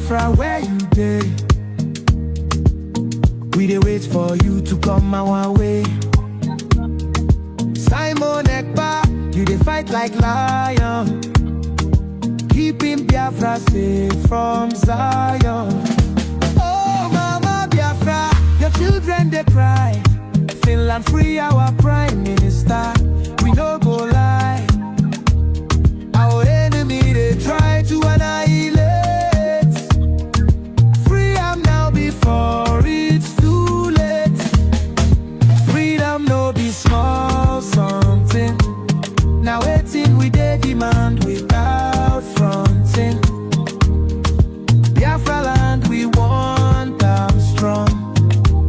Biafra, where you dey? We dey wait for you to come our way. Simon Ekpa, you dey fight like lion, keeping Biafra safe from Zion. Oh mama Biafra, your children they cry. Finland free our prime minister, we no go lie. Our enemy they try to annihilate. Free am now before it's too late. Freedom no be small something. Now waiting we dey demand without fronting. Biafra land we want them strong.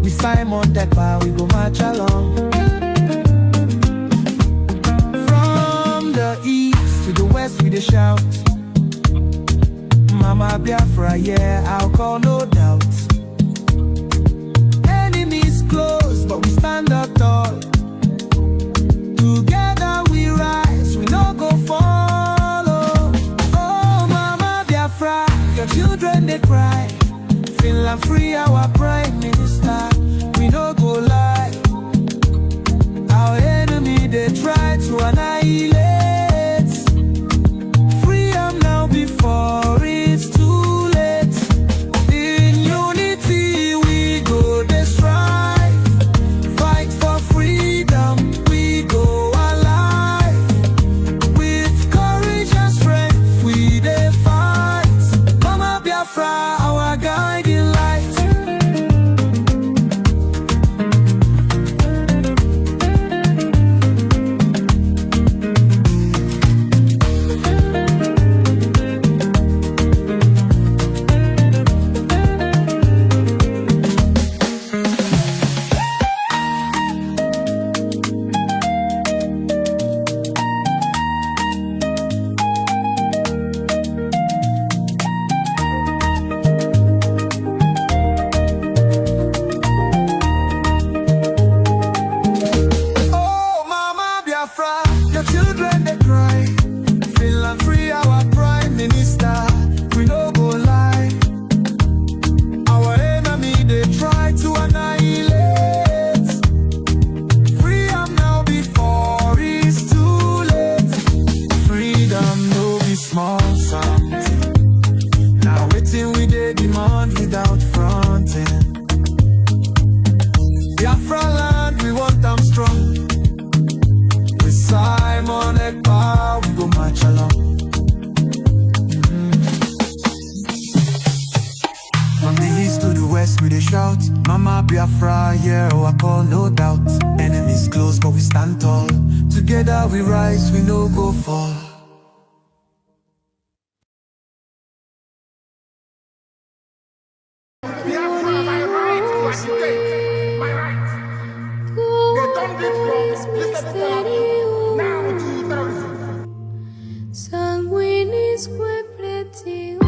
We Simon Ekpa, we go march along. From the east to the west we dey shout, Mama Biafra, yeah, I'll call no doubt. Enemies close, but we stand up tall. Together we rise, we no go follow. Oh Mama Biafra, your children they cry. Finland free our prime minister, we no go lie. Our enemy they try to annihilate. Free am now before it's too late. In unity we go dey strive. Fight for freedom, we go alive. With courage and strength we dey fight. Mama Biafra, our guiding light. Oh Mama Biafra, your children they cry. Finland free our prime minister, we no go lie. Our enemy they try to annihilate. Free am now before it's too late. Freedom no be small something. Now waiting we dey demand without fronting. Biafra land we want them strong. With Simon Ekpa we go march along. From the east to the west we dey shout, Mama Biafra, yeah, oh I call no doubt. Enemies close but we stand tall. Together we rise, we no go fall. Biafra, my right, my gate, my right. They done this wrong, listen now to terrorism. Sanguinisque pretio.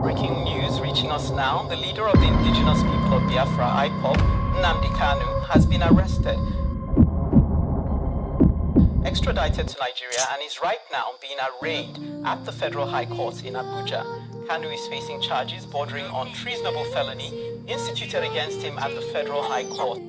Breaking news reaching us now, the leader of the indigenous people of Biafra, IPOB, Nnamdi Kanu, has been arrested, extradited to Nigeria, and is right now being arraigned at the Federal High Court in Abuja. Kanu is facing charges bordering on treasonable felony instituted against him at the Federal High Court.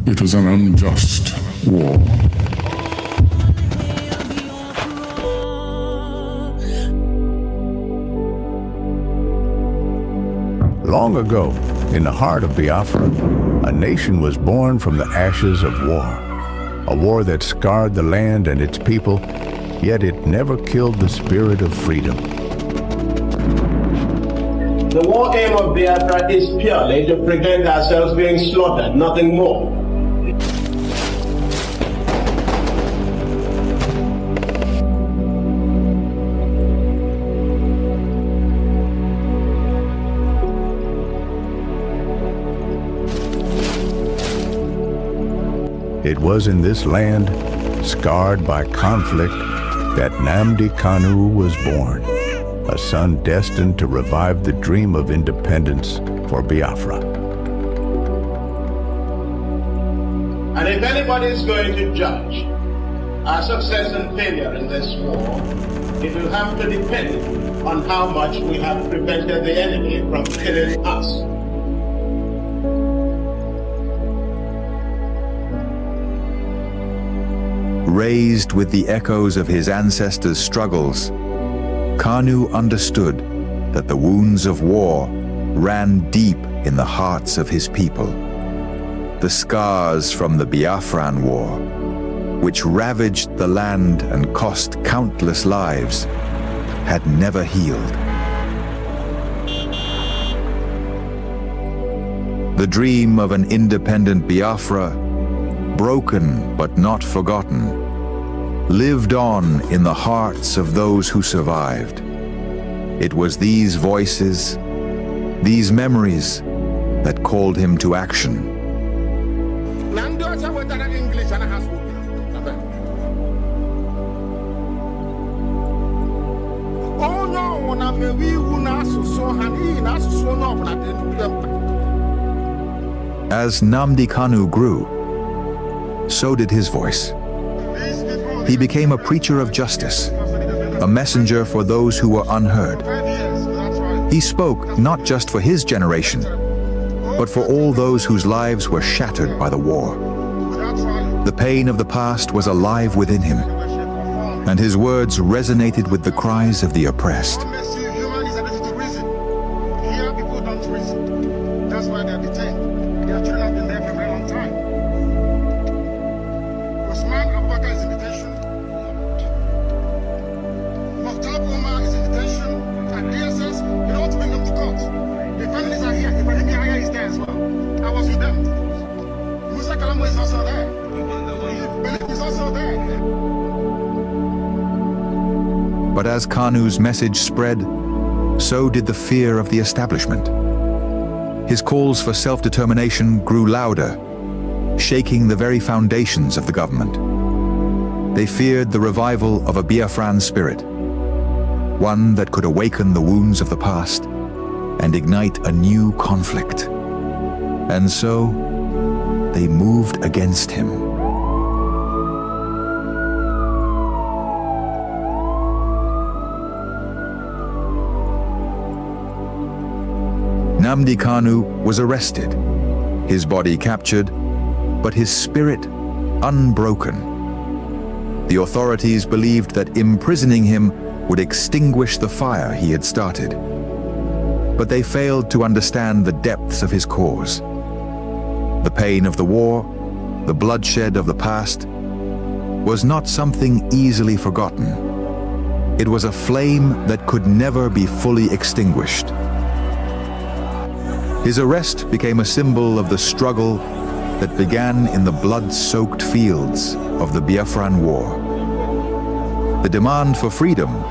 It was an unjust war. Long ago, in the heart of Biafra, a nation was born from the ashes of war. A war that scarred the land and its people, yet it never killed the spirit of freedom. The war aim of Biafra is purely to prevent ourselves being slaughtered, nothing more. It was in this land, scarred by conflict, that Nnamdi Kanu was born, a son destined to revive the dream of independence for Biafra. And if anybody is going to judge our success and failure in this war, it will have to depend on how much we have prevented the enemy from killing us. Raised with the echoes of his ancestors' struggles, Kanu understood that the wounds of war ran deep in the hearts of his people. The scars from the Biafran War, which ravaged the land and cost countless lives, had never healed. The dream of an independent Biafra, broken but not forgotten, lived on in the hearts of those who survived. It was these voices, these memories, that called him to action. As Nnamdi Kanu grew, so did his voice. He became a preacher of justice, a messenger for those who were unheard. He spoke not just for his generation, but for all those whose lives were shattered by the war. The pain of the past was alive within him, and his words resonated with the cries of the oppressed. But as Kanu's message spread, so did the fear of the establishment. His calls for self-determination grew louder, shaking the very foundations of the government. They feared the revival of a Biafran spirit, one that could awaken the wounds of the past and ignite a new conflict. And so, they moved against him. Nnamdi Kanu was arrested, his body captured, but his spirit unbroken. The authorities believed that imprisoning him would extinguish the fire he had started. But they failed to understand the depths of his cause. The pain of the war, the bloodshed of the past, was not something easily forgotten. It was a flame that could never be fully extinguished. His arrest became a symbol of the struggle that began in the blood-soaked fields of the Biafran War. The demand for freedom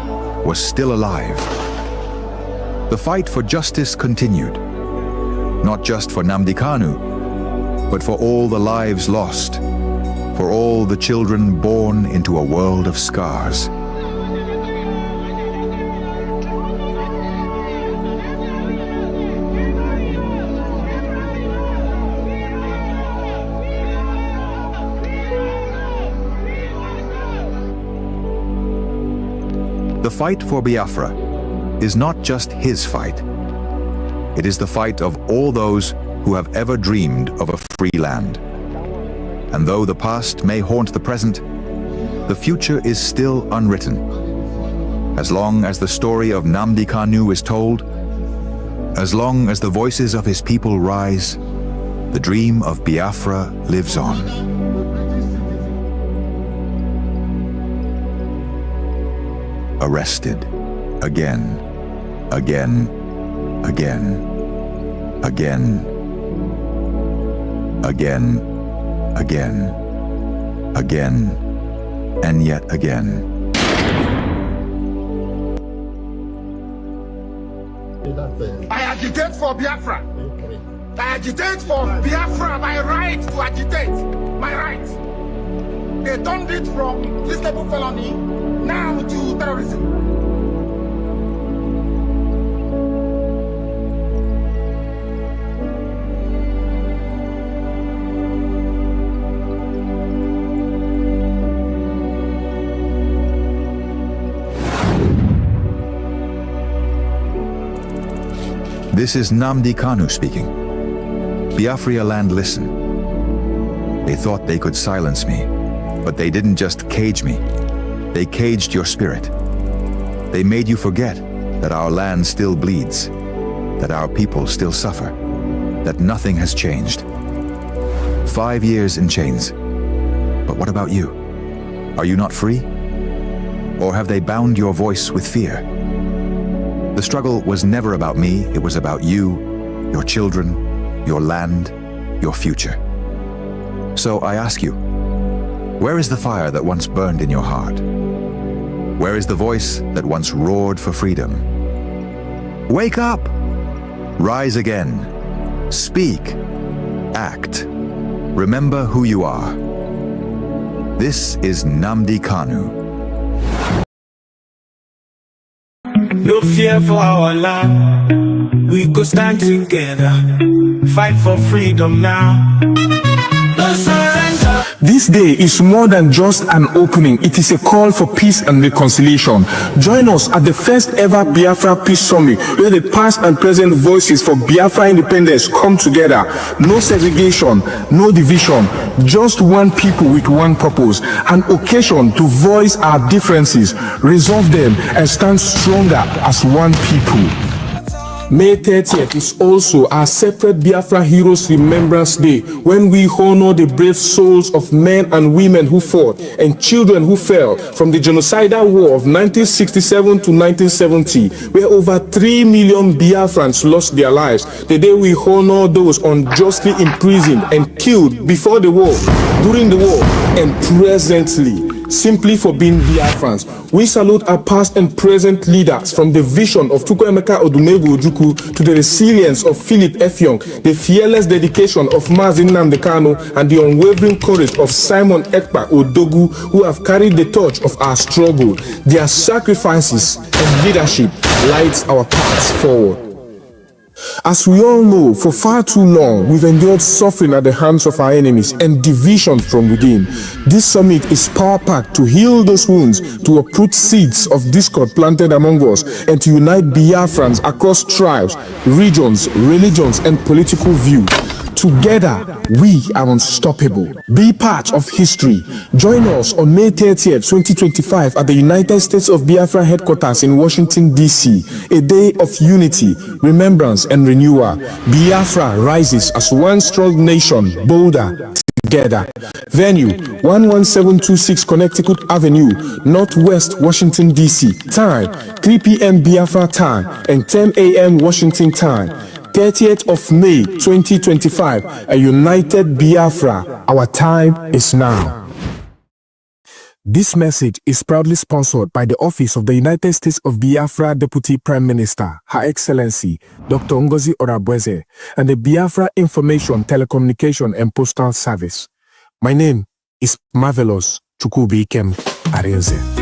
was still alive. The fight for justice continued, not just for Nnamdi Kanu, but for all the lives lost, for all the children born into a world of scars. The fight for Biafra is not just his fight. It is the fight of all those who have ever dreamed of a free land. And though the past may haunt the present, the future is still unwritten. As long as the story of Nnamdi Kanu is told, as long as the voices of his people rise, the dream of Biafra lives on. Arrested again, again, again, again, again, again, again, and yet again. I agitate for Biafra. I agitate for Biafra, my right to agitate, my right. They turned it from reasonable felony Now to terrorism. This is Nnamdi Kanu speaking. Biafra land, listen. They thought they could silence me, but they didn't just cage me. They caged your spirit. They made you forget that our land still bleeds, that our people still suffer, that nothing has changed. 5 years in chains. But what about you? Are you not free? Or have they bound your voice with fear? The struggle was never about me, it was about you, your children, your land, your future. So I ask you, where is the fire that once burned in your heart? Where is the voice that once roared for freedom? Wake up! Rise again. Speak. Act. Remember who you are. This is Nnamdi Kanu. No fear for our land. We go stand together. Fight for freedom now. No surrender. This day is more than just an opening. It is a call for peace and reconciliation. Join us at the first ever Biafra Peace Summit, where the past and present voices for Biafra independence come together. No segregation, no division, just one people with one purpose. An occasion to voice our differences, resolve them, and stand stronger as one people. May 30th is also our separate Biafra Heroes Remembrance Day, when we honor the brave souls of men and women who fought and children who fell from the genocidal war of 1967 to 1970, where over 3 million Biafrans lost their lives. The day we honor those unjustly imprisoned and killed before the war, during the war, and presently, simply for being Biafrans. We salute our past and present leaders, from the vision of Chukwuemeka Odumegwu Ojukwu to the resilience of Philip Effiong, the fearless dedication of Mazi Nnamdi Kanu, and the unwavering courage of Simon Ekpa Odogu, who have carried the torch of our struggle. Their sacrifices and leadership lights our paths forward. As we all know, for far too long, we've endured suffering at the hands of our enemies and division from within. This summit is power-packed to heal those wounds, to uproot seeds of discord planted among us, and to unite Biafrans across tribes, regions, religions, and political views. Together, we are unstoppable. Be part of history. Join us on May 30th, 2025 at the United States of Biafra headquarters in Washington, D.C. A day of unity, remembrance, and renewal. Biafra rises as one strong nation, bolder together. Venue, 11726 Connecticut Avenue, Northwest Washington, D.C. Time, 3 p.m. Biafra time and 10 a.m. Washington time. 30th of May 2025, a united Biafra. Our time is now. This message is proudly sponsored by the Office of the United States of Biafra Deputy Prime Minister, Her Excellency Dr. Ngozi Orabweze, and the Biafra Information, Telecommunication and Postal Service. My name is Marvelous Chukwubikem Arinze.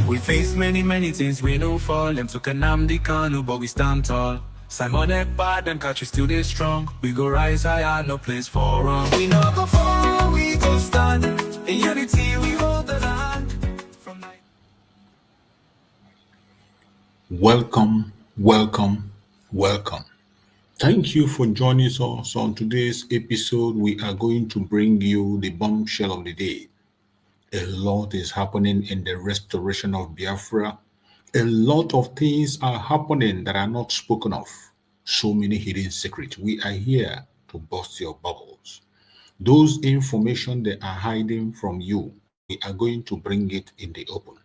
We face many things, we no fall. Them took a Nnamdi Kanu, but we stand tall. Simon Ekpa and country still dey strong. We go rise higher, no place for wrong. We no go fall, we go stand. In unity, we hold the land. Welcome. Thank you for joining us on today's episode. We are going to bring you the bombshell of the day. A lot is happening in the restoration of Biafra. A lot of things are happening that are not spoken of. So many hidden secrets. We are here to bust your bubbles. Those information they are hiding from you, we are going to bring it in the open.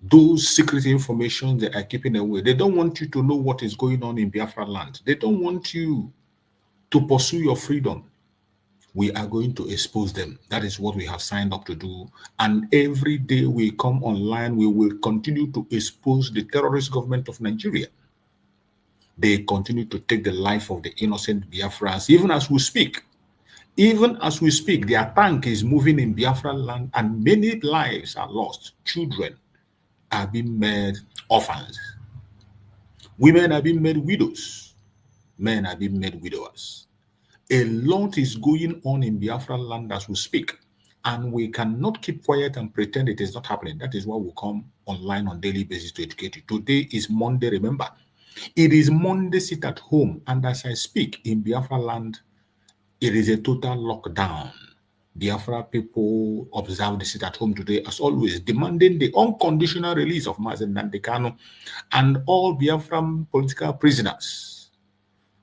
Those secret information they are keeping away. They don't want you to know what is going on in Biafra land. They don't want you to pursue your freedom. We are going to expose them. That is what we have signed up to do. And every day we come online, we will continue to expose the terrorist government of Nigeria. They continue to take the life of the innocent Biafrans, even as we speak. Even as we speak, their tank is moving in Biafra land and many lives are lost. Children are being made orphans. Women are being made widows. Men are being made widowers. A lot is going on in Biafra land as we speak. And we cannot keep quiet and pretend it is not happening. That is why we come online on a daily basis to educate you. Today is Monday, remember. It is Monday, sit at home. And as I speak in Biafra land, it is a total lockdown. Biafra people observe the sit at home today, as always, demanding the unconditional release of Mazi Nnamdi Kanu and all Biafran political prisoners.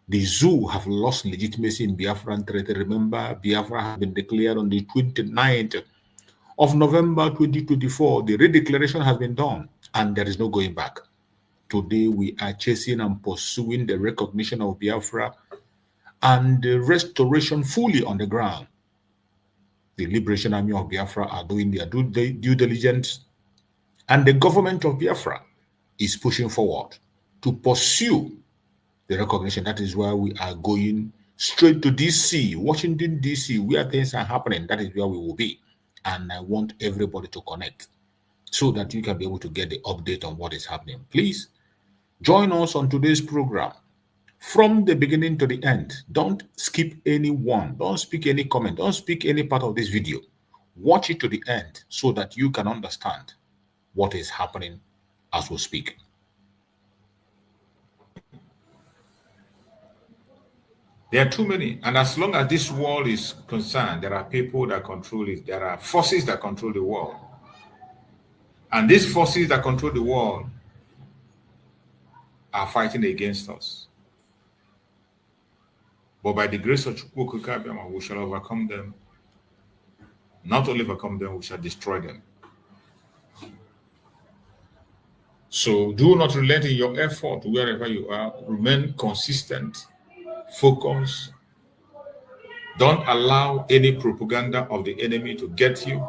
The zoo have lost legitimacy in Biafran territory. Remember, Biafra has been declared on the 29th of November 2024. The redeclaration has been done, and there is no going back. Today, we are chasing and pursuing the recognition of Biafra and the restoration fully on the ground. The Liberation Army of Biafra are doing their due diligence, and the government of Biafra is pushing forward to pursue the recognition. That is why we are going straight to DC, Washington, DC, where things are happening. That is where we will be. And I want everybody to connect so that you can be able to get the update on what is happening. Please join us on today's program from the beginning to the end. Don't skip any one. Don't speak any comment. Don't speak any part of this video. Watch it to the end so that you can understand what is happening as we speak. There are too many. And as long as this world is concerned, there are people that control it. There are forces that control the world. And these forces that control the world are fighting against us. But by the grace of Chukwu, we shall overcome them. Not only overcome them, we shall destroy them. So do not relent in your effort wherever you are. Remain consistent, focus. Don't allow any propaganda of the enemy to get you.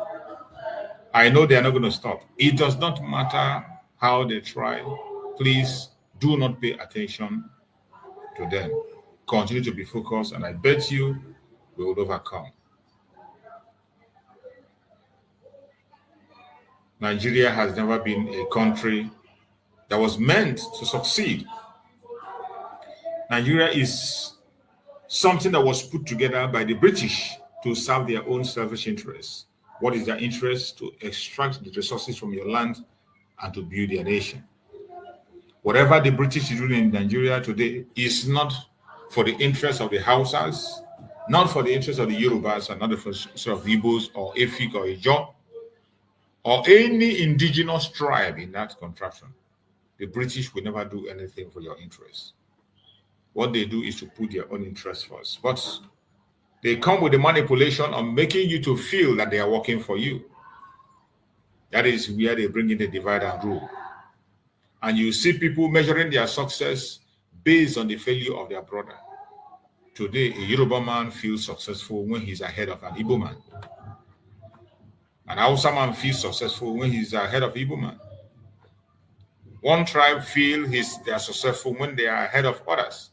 I know they are not going to stop. It does not matter how they try. Please do not pay attention to them. Continue to be focused, and I bet you we will overcome. Nigeria has never been a country that was meant to succeed. Nigeria is something that was put together by the British to serve their own selfish interests. What is their interest? To extract the resources from your land and to build their nation. Whatever the British is doing in Nigeria today is not for the interest of the Hausas, not for the interest of the Yorubas, and not for the interest of the Igbos or Efik or Ijo, or any indigenous tribe in that contraction. The British will never do anything for your interests. What they do is to put their own interests first. But they come with the manipulation of making you to feel that they are working for you. That is where they bring in the divide and rule. And you see people measuring their success based on the failure of their brother. Today, a Yoruba man feels successful when he's ahead of an Igbo man. An Hausa man feels successful when he's ahead of Igbo man. One tribe feels they are successful when they are ahead of others.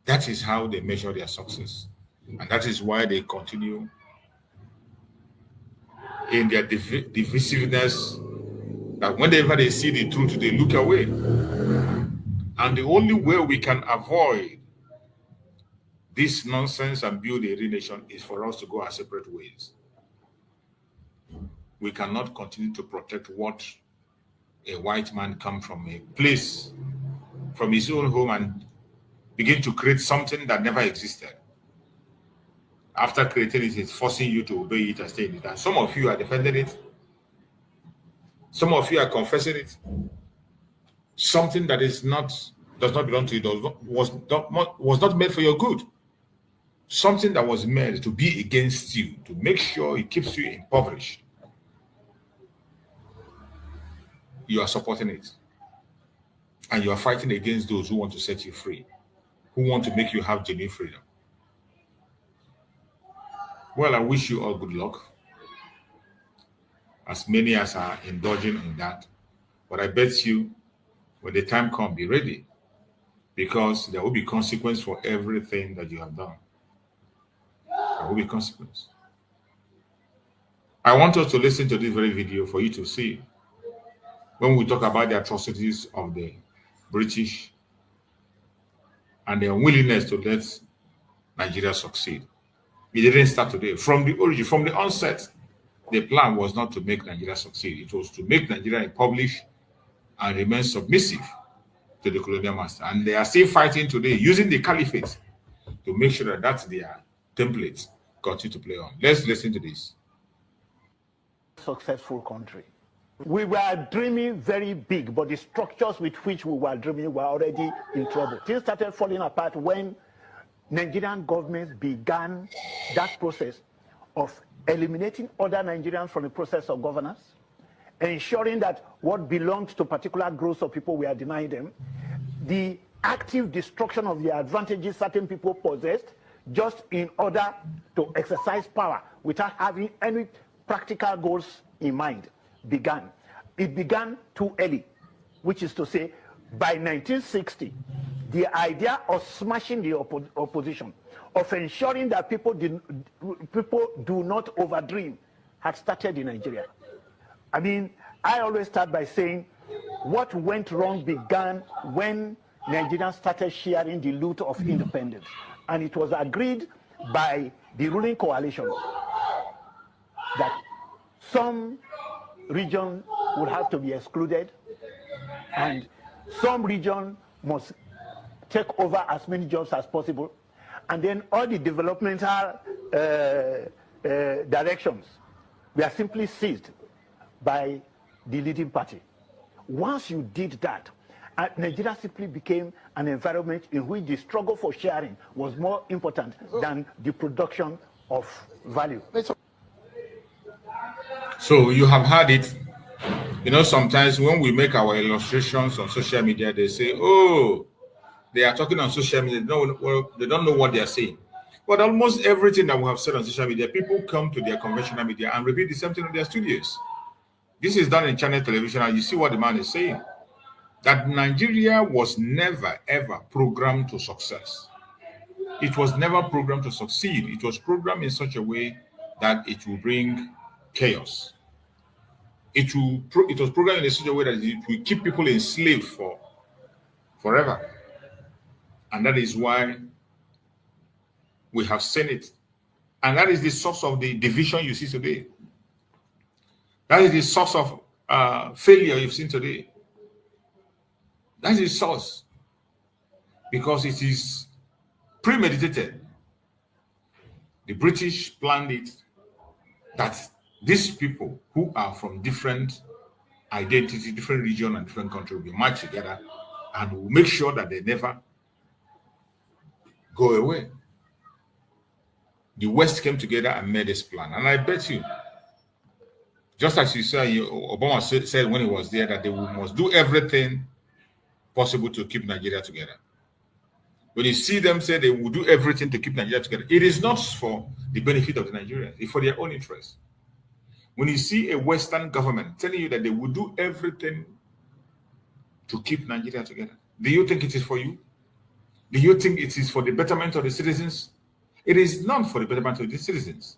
That is how they measure their success. And that is why they continue in their divisiveness, that whenever they see the truth, they look away. And the only way we can avoid this nonsense and build a real nation is for us to go our separate ways. We cannot continue to protect what a white man come from a place, from his own home, and begin to create something that never existed. After creating it, it's forcing you to obey it and stay in it. And some of you are defending it. Some of you are confessing it. Something that does not belong to you, was not made for your good. Something that was made to be against you, to make sure it keeps you impoverished. You are supporting it. And you are fighting against those who want to set you free, who want to make you have genuine freedom. Well, I wish you all good luck, as many as are indulging in that. But I bet you, when the time comes, be ready. because there will be consequence for everything that you have done. There will be consequence. I want us to listen to this very video for you to see when we talk about the atrocities of the British and their willingness to let Nigeria succeed. It didn't start today. From the origin, from the onset, the plan was not to make Nigeria succeed. It was to make Nigeria impoverished and remain submissive to the colonial master. And they are still fighting today, using the caliphate to make sure that that's their template continue to play on. Let's listen to this. Successful country. We were dreaming very big, but the structures with which we were dreaming were already in trouble. Things started falling apart when Nigerian governments began that process of eliminating other Nigerians from the process of governance, ensuring that what belonged to particular groups of people, we are denying them, the active destruction of the advantages certain people possessed just in order to exercise power without having any practical goals in mind began. It began too early, which is to say, by 1960, the idea of smashing the opposition, of ensuring that people do not overdream, had started in Nigeria. I mean, I always start by saying what went wrong began when Nigerians started sharing the loot of independence. And it was agreed by the ruling coalition that some region would have to be excluded and some region must take over as many jobs as possible, and then all the developmental directions were simply seized by the leading party. Once you did that, Nigeria simply became an environment in which the struggle for sharing was more important than the production of value. So you have heard it. You know, sometimes when we make our illustrations on social media, they say, oh, they are talking on social media. They don't know what they are saying. But almost everything that we have said on social media, people come to their conventional media and repeat the same thing in their studios. This is done in channel television, and you see what the man is saying. That Nigeria was never, ever programmed to success. It was never programmed to succeed. It was programmed in such a way that it will bring chaos. It was programmed in such a way that it will keep people enslaved forever. And that is why we have seen it. And that is the source of the division you see today. That is the source of failure you've seen today. That is the source. Because it is premeditated. The British planned it that these people who are from different identity, different region and different country will be matched together and will make sure that they never go away. The West came together and made this plan. And I bet you, just as you said, Obama said when he was there that they must do everything possible to keep Nigeria together. When you see them say they will do everything to keep Nigeria together, it is not for the benefit of the Nigerians, it's for their own interest. When you see a Western government telling you that they will do everything to keep Nigeria together, do you think it is for you? Do you think it is for the betterment of the citizens? It is not for the betterment of the citizens.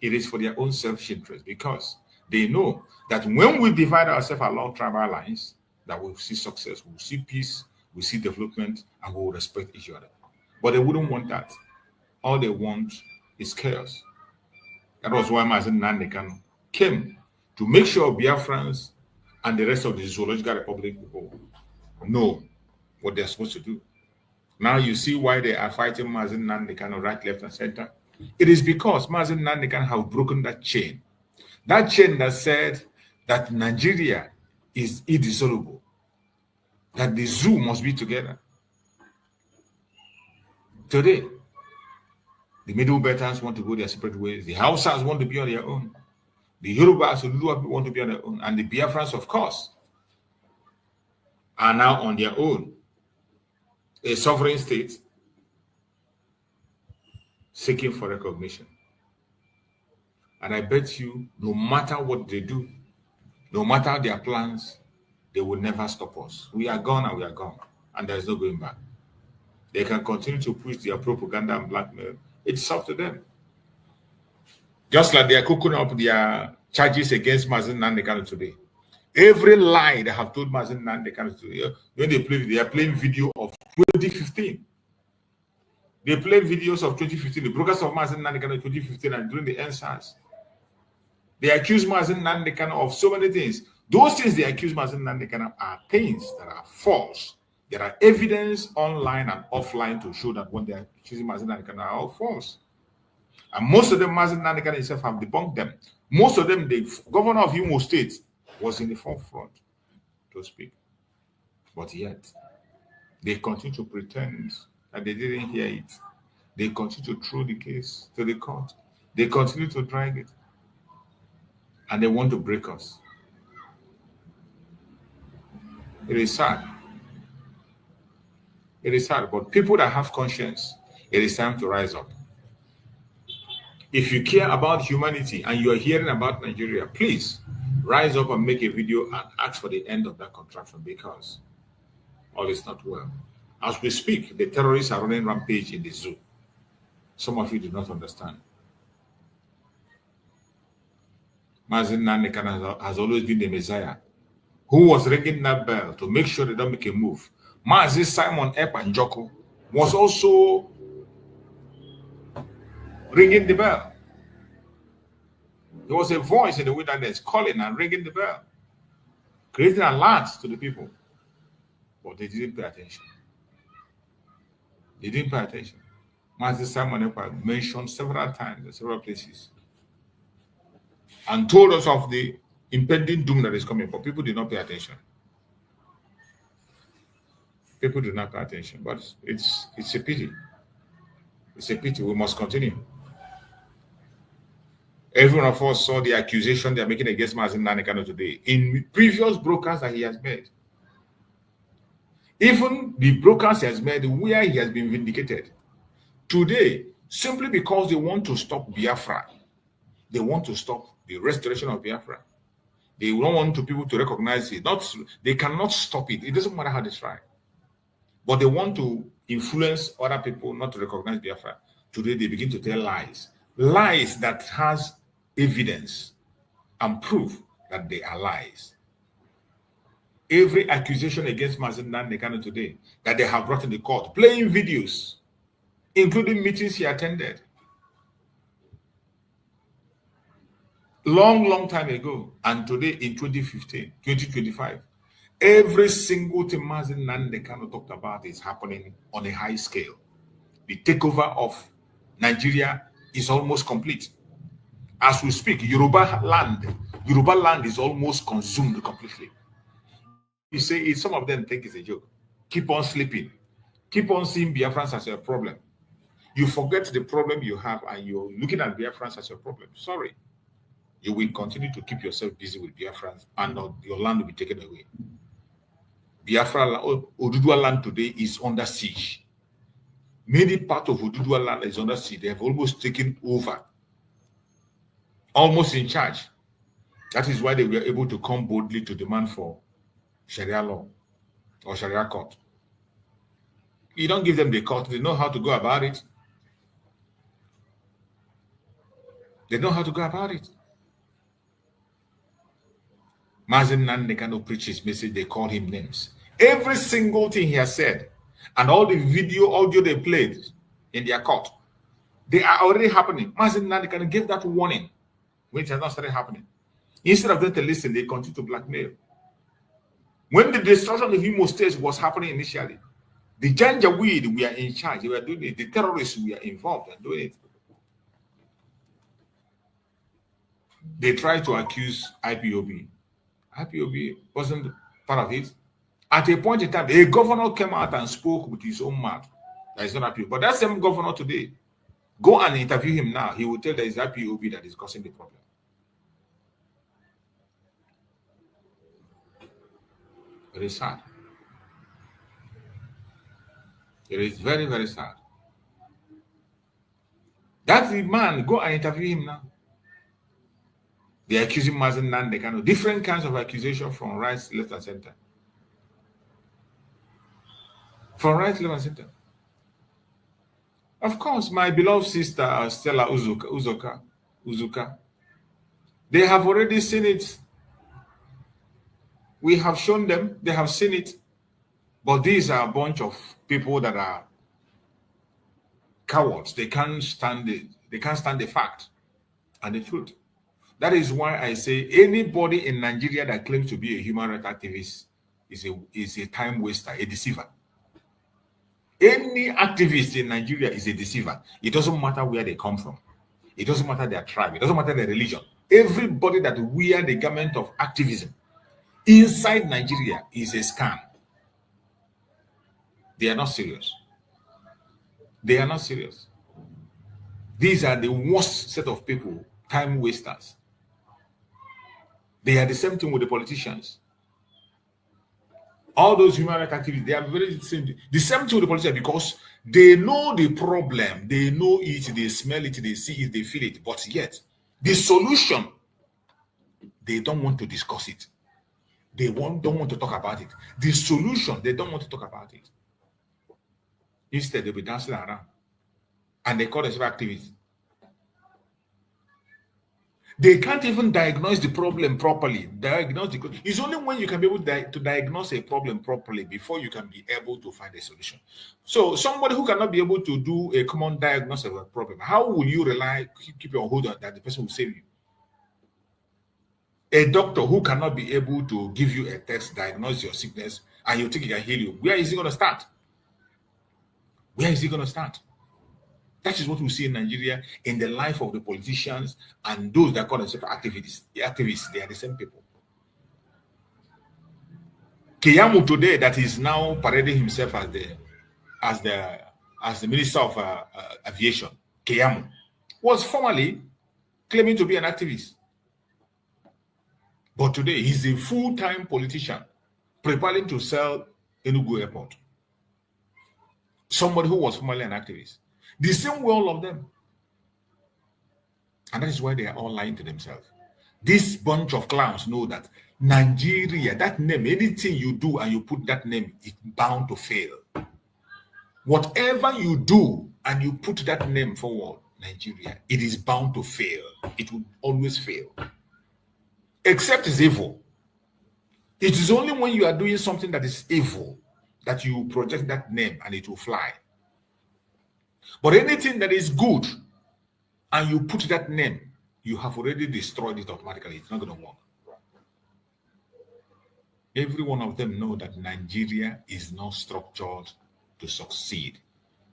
It is for their own selfish interest, because they know that when we divide ourselves along tribal lines, that we'll see success, we'll see peace, we'll see development, and we'll respect each other. But they wouldn't want that. All they want is chaos. That was why Mazi Nnamdi Kanu came to make sure Biafrans and the rest of the Zoological Republic people know what they're supposed to do. Now you see why they are fighting Mazi Nnamdi Kanu right, left, and center. It is because Mazi Nnamdi Kanu have broken that chain. That chain that said that Nigeria is indissoluble, that the zoo must be together. Today, the Middle Belters want to go their separate ways. The Hausas want to be on their own. The Yorubas want to be on their own. And the Biafrans, of course, are now on their own. A sovereign state seeking for recognition. And I bet you, no matter what they do, no matter their plans, they will never stop us. We are gone and we are gone. And there's no going back. They can continue to push their propaganda and blackmail. It's up to them. Just like they are cooking up their charges against Mazi Nnamdi Kanu today. Every lie they have told Mazi Nnamdi Kanu today, when they are playing video of 2015. They played videos of 2015, the brokers of Mazi Nnamdi Kanu 2015 and during the NSAS. They accuse Mazi Nnamdi Kanu of so many things. Those things they accuse Mazi Nnamdi Kanu are things that are false. There are evidence online and offline to show that when they are accusing Mazi Nnamdi Kanu are all false. And most of them, Mazi Nnamdi Kanu himself have debunked them. Most of them, the governor of Imo State was in the forefront to speak. But yet, they continue to pretend that they didn't hear it. They continue to throw the case to the court. They continue to drag it. And they want to break us. It is sad. It is sad, but people that have conscience, it is time to rise up. If you care about humanity and you are hearing about Nigeria, please rise up and make a video and ask for the end of that contraction, because all is not well. As we speak, the terrorists are running rampage in the zoo. Some of you do not understand. Mazi Nnamdi Kanu has always been the Messiah who was ringing that bell to make sure they don't make a move. Mazi Simon Ekpa was also ringing the bell. There was a voice in the wilderness calling and ringing the bell, creating alerts to the people. But they didn't pay attention. They didn't pay attention. Mazi Simon Ekpa mentioned several times in several places and told us of the impending doom that is coming, but people did not pay attention. People do not pay attention, but it's a pity. It's a pity. We must continue. Every one of us saw the accusation they are making against Mazi Nnamdi Kanu today in previous brokers that he has made. Even the brokers he has made where he has been vindicated. Today, simply because they want to stop Biafra, they want to stop the restoration of Biafra. They don't want people to recognize it. They cannot stop it. It doesn't matter how they try. But they want to influence other people not to recognize Biafra. Today, they begin to tell lies. Lies that has evidence and proof that they are lies. Every accusation against Mazi Nnamdi Kanu today that they have brought in the court, playing videos, including meetings he attended, long time ago, and today in 2015, 2025, every single thing Mazi Nnamdi Kanu talked about is happening on a high scale. The takeover of Nigeria is almost complete. As we speak, Yoruba land is almost consumed completely. You say some of them think it's a joke. Keep on sleeping. Keep on seeing Biafrans as a problem. You forget the problem you have and you're looking at Biafrans as a problem. Sorry. You will continue to keep yourself busy with Biafrans and your land will be taken away. Biafra, Oduduwa land today is under siege. Many part of Oduduwa land is under siege. They have almost taken over, almost in charge. That is why they were able to come boldly to demand for Sharia law or Sharia court. You don't give them the court. They know how to go about it. They know how to go about it. Mazi Nnamdi Kanu preaches message, they call him names. Every single thing he has said and all the audio they played in their court, they are already happening. Mazi Nnamdi Kanu gave that warning when it has not started happening. Instead of them to listen, they continue to blackmail. When the destruction of Imo State was happening initially, the Janjaweed were in charge. They were doing it. The terrorists were involved in doing it. They tried to accuse IPOB. IPOB wasn't part of it. At a point in time, a governor came out and spoke with his own mouth. That is not IPOB. But that same governor today, go and interview him now. He will tell that it's IPOB that is causing the problem. It is sad. It is very, very sad. That's the man. Go and interview him now. They are accusing Mazi Nnamdi Kanu. Different kinds of accusation from right, left, and center. From right, left, and center. Of course, my beloved sister Stella Uzuka, they have already seen it. We have shown them, they have seen it. But these are a bunch of people that are cowards. They can't stand it. They can't stand the fact and the truth. That is why I say anybody in Nigeria that claims to be a human rights activist is a time waster, a deceiver. Any activist in Nigeria is a deceiver. It doesn't matter where they come from. It doesn't matter their tribe. It doesn't matter their religion. Everybody that wear the garment of activism inside Nigeria is a scam. They are not serious. They are not serious. These are the worst set of people, time wasters. They are the same thing with the politicians. All those human rights activities, they are the same thing with the politicians because they know the problem, they know it, they smell it, they see it, they feel it, but yet the solution, they don't want to discuss it. They don't want to talk about it. The solution, they don't want to talk about it. Instead, they'll be dancing around. And they call themselves activists. They can't even diagnose the problem properly. It's only when you can be able to diagnose a problem properly before you can be able to find a solution. So somebody who cannot be able to do a common diagnosis of a problem, how will you keep your hold on that the person will save you? A doctor who cannot be able to give you a test, diagnose your sickness, and you think he can heal you, where is he going to start? Where is he going to start? That is what we see in Nigeria in the life of the politicians and those that call themselves activists. The activists, they are the same people. Keyamo today, that is now parading himself as the Minister of Aviation, Keyamo, was formerly claiming to be an activist. But today, he's a full-time politician preparing to sell Enugu Airport. Somebody who was formerly an activist. The same way all of them. And that is why they are all lying to themselves. This bunch of clowns know that Nigeria, that name, anything you do and you put that name, it's bound to fail. Whatever you do and you put that name forward, Nigeria, it is bound to fail. It will always fail. Except it's evil. It is only when you are doing something that is evil that you project that name and it will fly. But anything that is good and you put that name, you have already destroyed it automatically. It's not going to work. Every one of them know that Nigeria is not structured to succeed.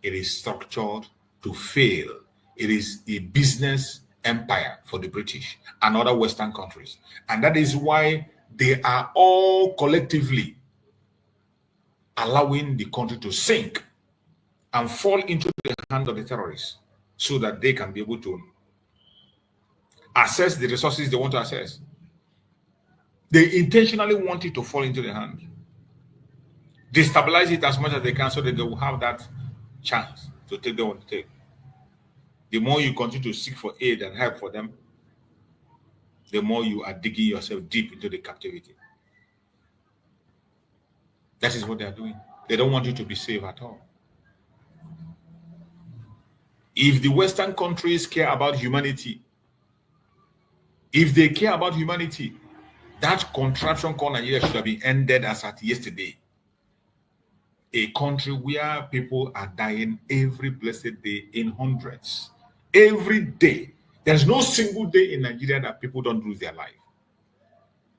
It is structured to fail. It is a business empire for the British and other Western countries. And that is why they are all collectively allowing the country to sink and fall into the hands of the terrorists so that they can be able to access the resources they want to access. They intentionally want it to fall into their hands. Destabilize it as much as they can so that they will have that chance to take what they take. The more you continue to seek for aid and help for them, the more you are digging yourself deep into the captivity. That is what they are doing. They don't want you to be safe at all. If the Western countries care about humanity, if they care about humanity, that contraption called Nigeria should have been ended as at yesterday. A country where people are dying every blessed day in hundreds. Every day. There's no single day in Nigeria that people don't lose their life.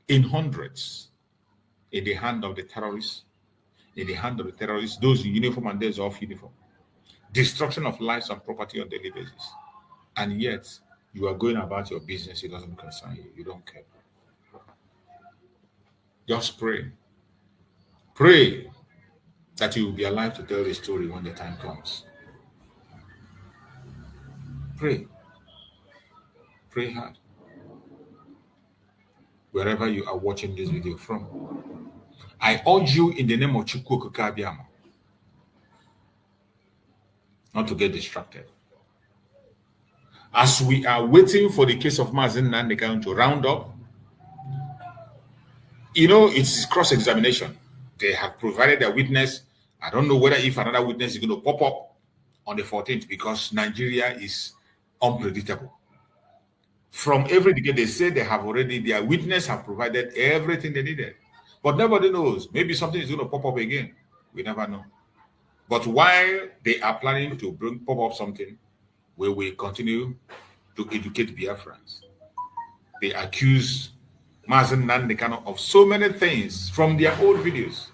In hundreds. In the hand of the terrorists. In the hand of the terrorists, those in uniform and those off uniform. Destruction of lives and property on a daily basis. And yet, you are going about your business. It doesn't concern you. You don't care. Just pray. Pray that you will be alive to tell the story when the time comes. Pray. Pray hard. Wherever you are watching this video from, I urge you in the name of Chukwu Okike Abiama not to get distracted. As we are waiting for the case of Mazi Nnamdi Kanu to round up, you know, it's cross-examination. They have provided a witness. I don't know whether if another witness is going to pop up on the 14th because Nigeria is unpredictable. From every decade, they say they have already, their witness have provided everything they needed. But nobody knows. Maybe something is going to pop up again. We never know. But while they are planning to pop up something, we will continue to educate Biafrans. They accuse Mazi Nnamdi Kanu of so many things from their old videos.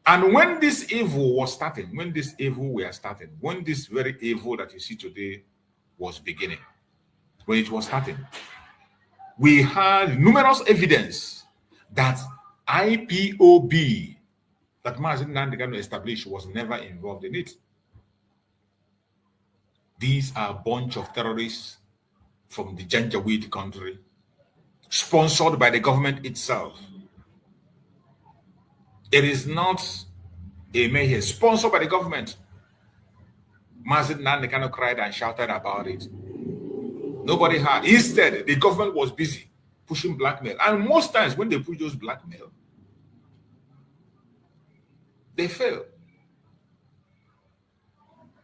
And when this evil was starting, when this very evil that you see today was beginning, when it was starting, we had numerous evidence that IPOB, that Mazi Nnamdi Kanu established, was never involved in it. These are a bunch of terrorists from the Janjaweed country, sponsored by the government itself. It is not a mayhem sponsored by the government. Mazi Nnamdi Kanu cried and shouted about it. Nobody heard. Instead, the government was busy pushing blackmail. And most times when they push those blackmail, they fail.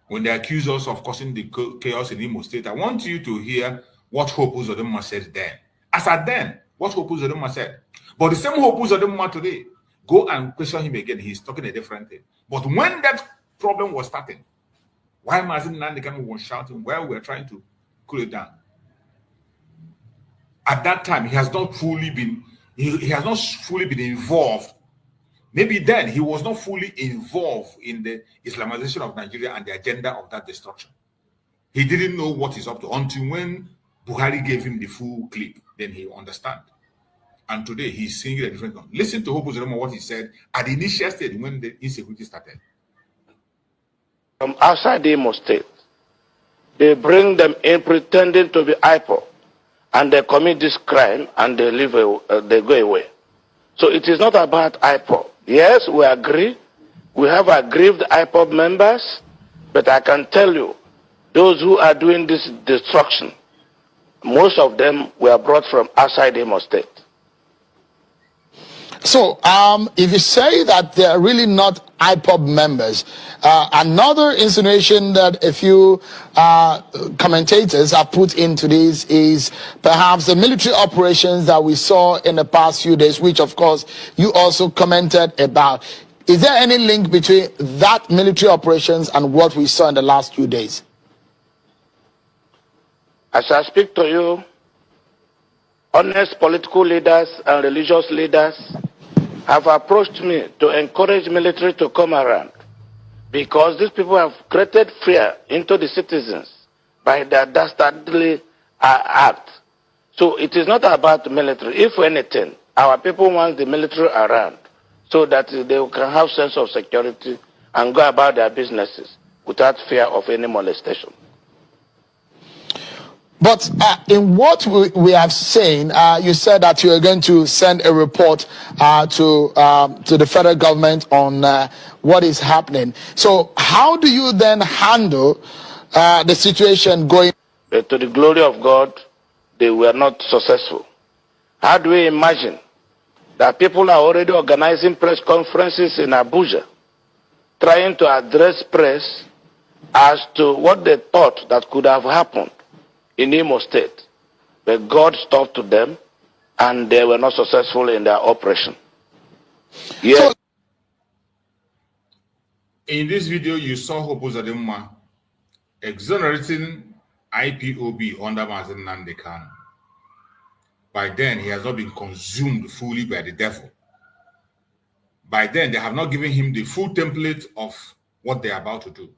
When they accuse us of causing the chaos in Imo State, I want you to hear what Hope Uzodinma said then. As at then, what Hope Uzodinma said. But the same Hope Uzodinma today, go and question him again. He's talking a different thing. But when that problem was starting, while Mazi Nnamdi Kanu was shouting, while we were trying to cool it down, at that time, he has not fully been involved. Maybe then he was not fully involved in the Islamization of Nigeria and the agenda of that destruction. He didn't know what he's up to until when Buhari gave him the full clip. Then he understand. And today he's seeing a different one. Listen to Hope Uzodinma what he said at the initial stage when the insecurity started. From outside the Imo State, they bring them in pretending to be IPO, and they commit this crime and they they go away. So it is not about IPO. Yes, we agree. We have aggrieved IPOB members, but I can tell you, those who are doing this destruction, most of them were brought from outside Imo State. So, if you say that they are really not IPOB members, another insinuation that a few commentators have put into this is perhaps the military operations that we saw in the past few days, which of course you also commented about. Is there any link between that military operations and what we saw in the last few days? As I speak to you, honest political leaders and religious leaders have approached me to encourage military to come around because these people have created fear into the citizens by their dastardly act. So it is not about the military. If anything, our people want the military around so that they can have sense of security and go about their businesses without fear of any molestation. But in what we have seen, you said that you are going to send a report to the federal government on what is happening. So how do you then handle the situation going? But to the glory of God, they were not successful. How do we imagine that people are already organizing press conferences in Abuja, trying to address press as to what they thought that could have happened in Imo State, but God stopped them and they were not successful in their operation. Yes. In this video, you saw Hope Uzodinma exonerating IPOB under Mazi Nnamdi Kanu. By then, he has not been consumed fully by the devil. By then, they have not given him the full template of what they are about to do.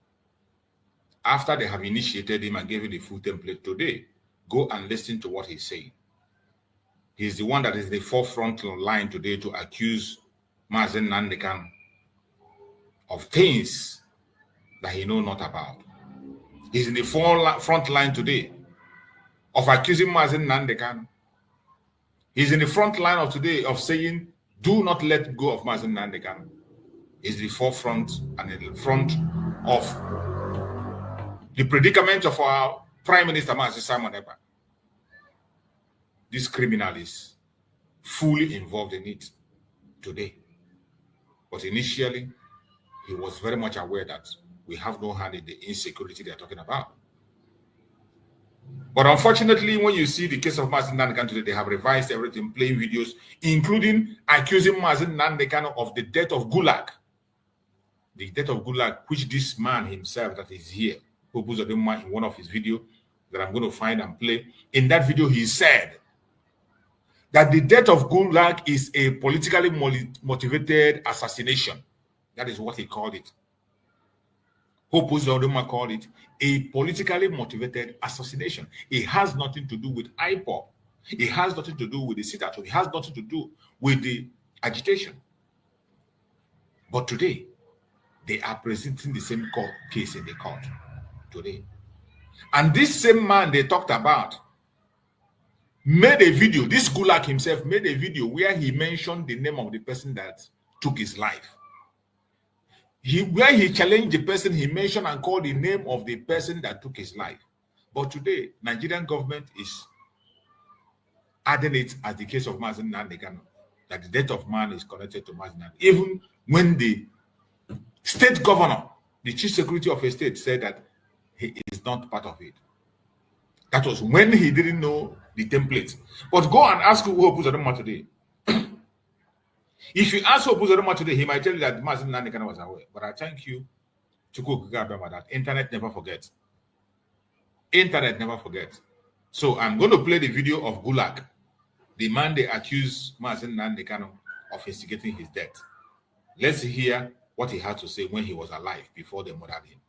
After they have initiated him and gave him the full template today, go and listen to what he's saying. He's the one that is the forefront line today to accuse Mazi Nnamdi Kanu of things that he knows not about. He's in the front line today of accusing Mazi Nnamdi Kanu. He's in the front line of today of saying, do not let go of Mazi Nnamdi Kanu. He's the forefront and in the front of the predicament of our Prime Minister, Mazi Simon Ekpa. This criminal is fully involved in it today. But initially, he was very much aware that we have no hand in the insecurity they're talking about. But unfortunately, when you see the case of Mazi Nnamdi Kanu today, they have revised everything, playing videos, including accusing Mazi Nnamdi Kanu of the death of Gulag. The death of Gulag, which this man himself that is here, who puts in one of his videos that I'm going to find and play. In that video, he said that the death of Gulag is a politically motivated assassination. That is what he called it. Hope Uzodinma called it a politically motivated assassination. It has nothing to do with IPOB. It has nothing to do with the sit-at-home. It has nothing to do with the agitation. But today, they are presenting the same court case in the court today. And this same man they talked about made a video. This Gulag himself made a video where he mentioned the name of the person that took his life. Where he challenged the person, he mentioned and called the name of the person that took his life. But today, Nigerian government is adding it as the case of Mazi Nnamdi Kanu, that the death of man is connected to Mazi Nnamdi. Even when the state governor, the chief security of a state, said that he is not part of it. That was when he didn't know the template. But go and ask Hope Uzodinma today. If you ask Hope Uzodinma today, he might tell you that Mazi Nnamdi Kanu was aware. But I thank you to go that internet never forgets. Internet never forgets. So I'm going to play the video of Gulag, the man they accused Mazi Nnamdi Kanu of instigating his death. Let's hear what he had to say when he was alive before they murdered him.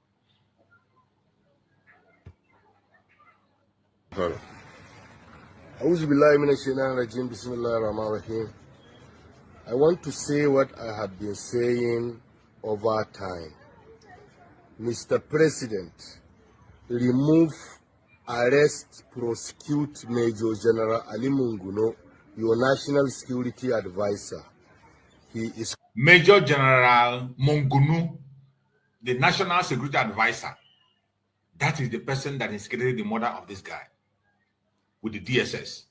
I want to say what I have been saying over time. Mr. President, remove, arrest, prosecute Major General Ali Munguno, your national security advisor. He is Major General Munguno, the national security advisor. That is the person that instigated the murder of this guy with the DSS.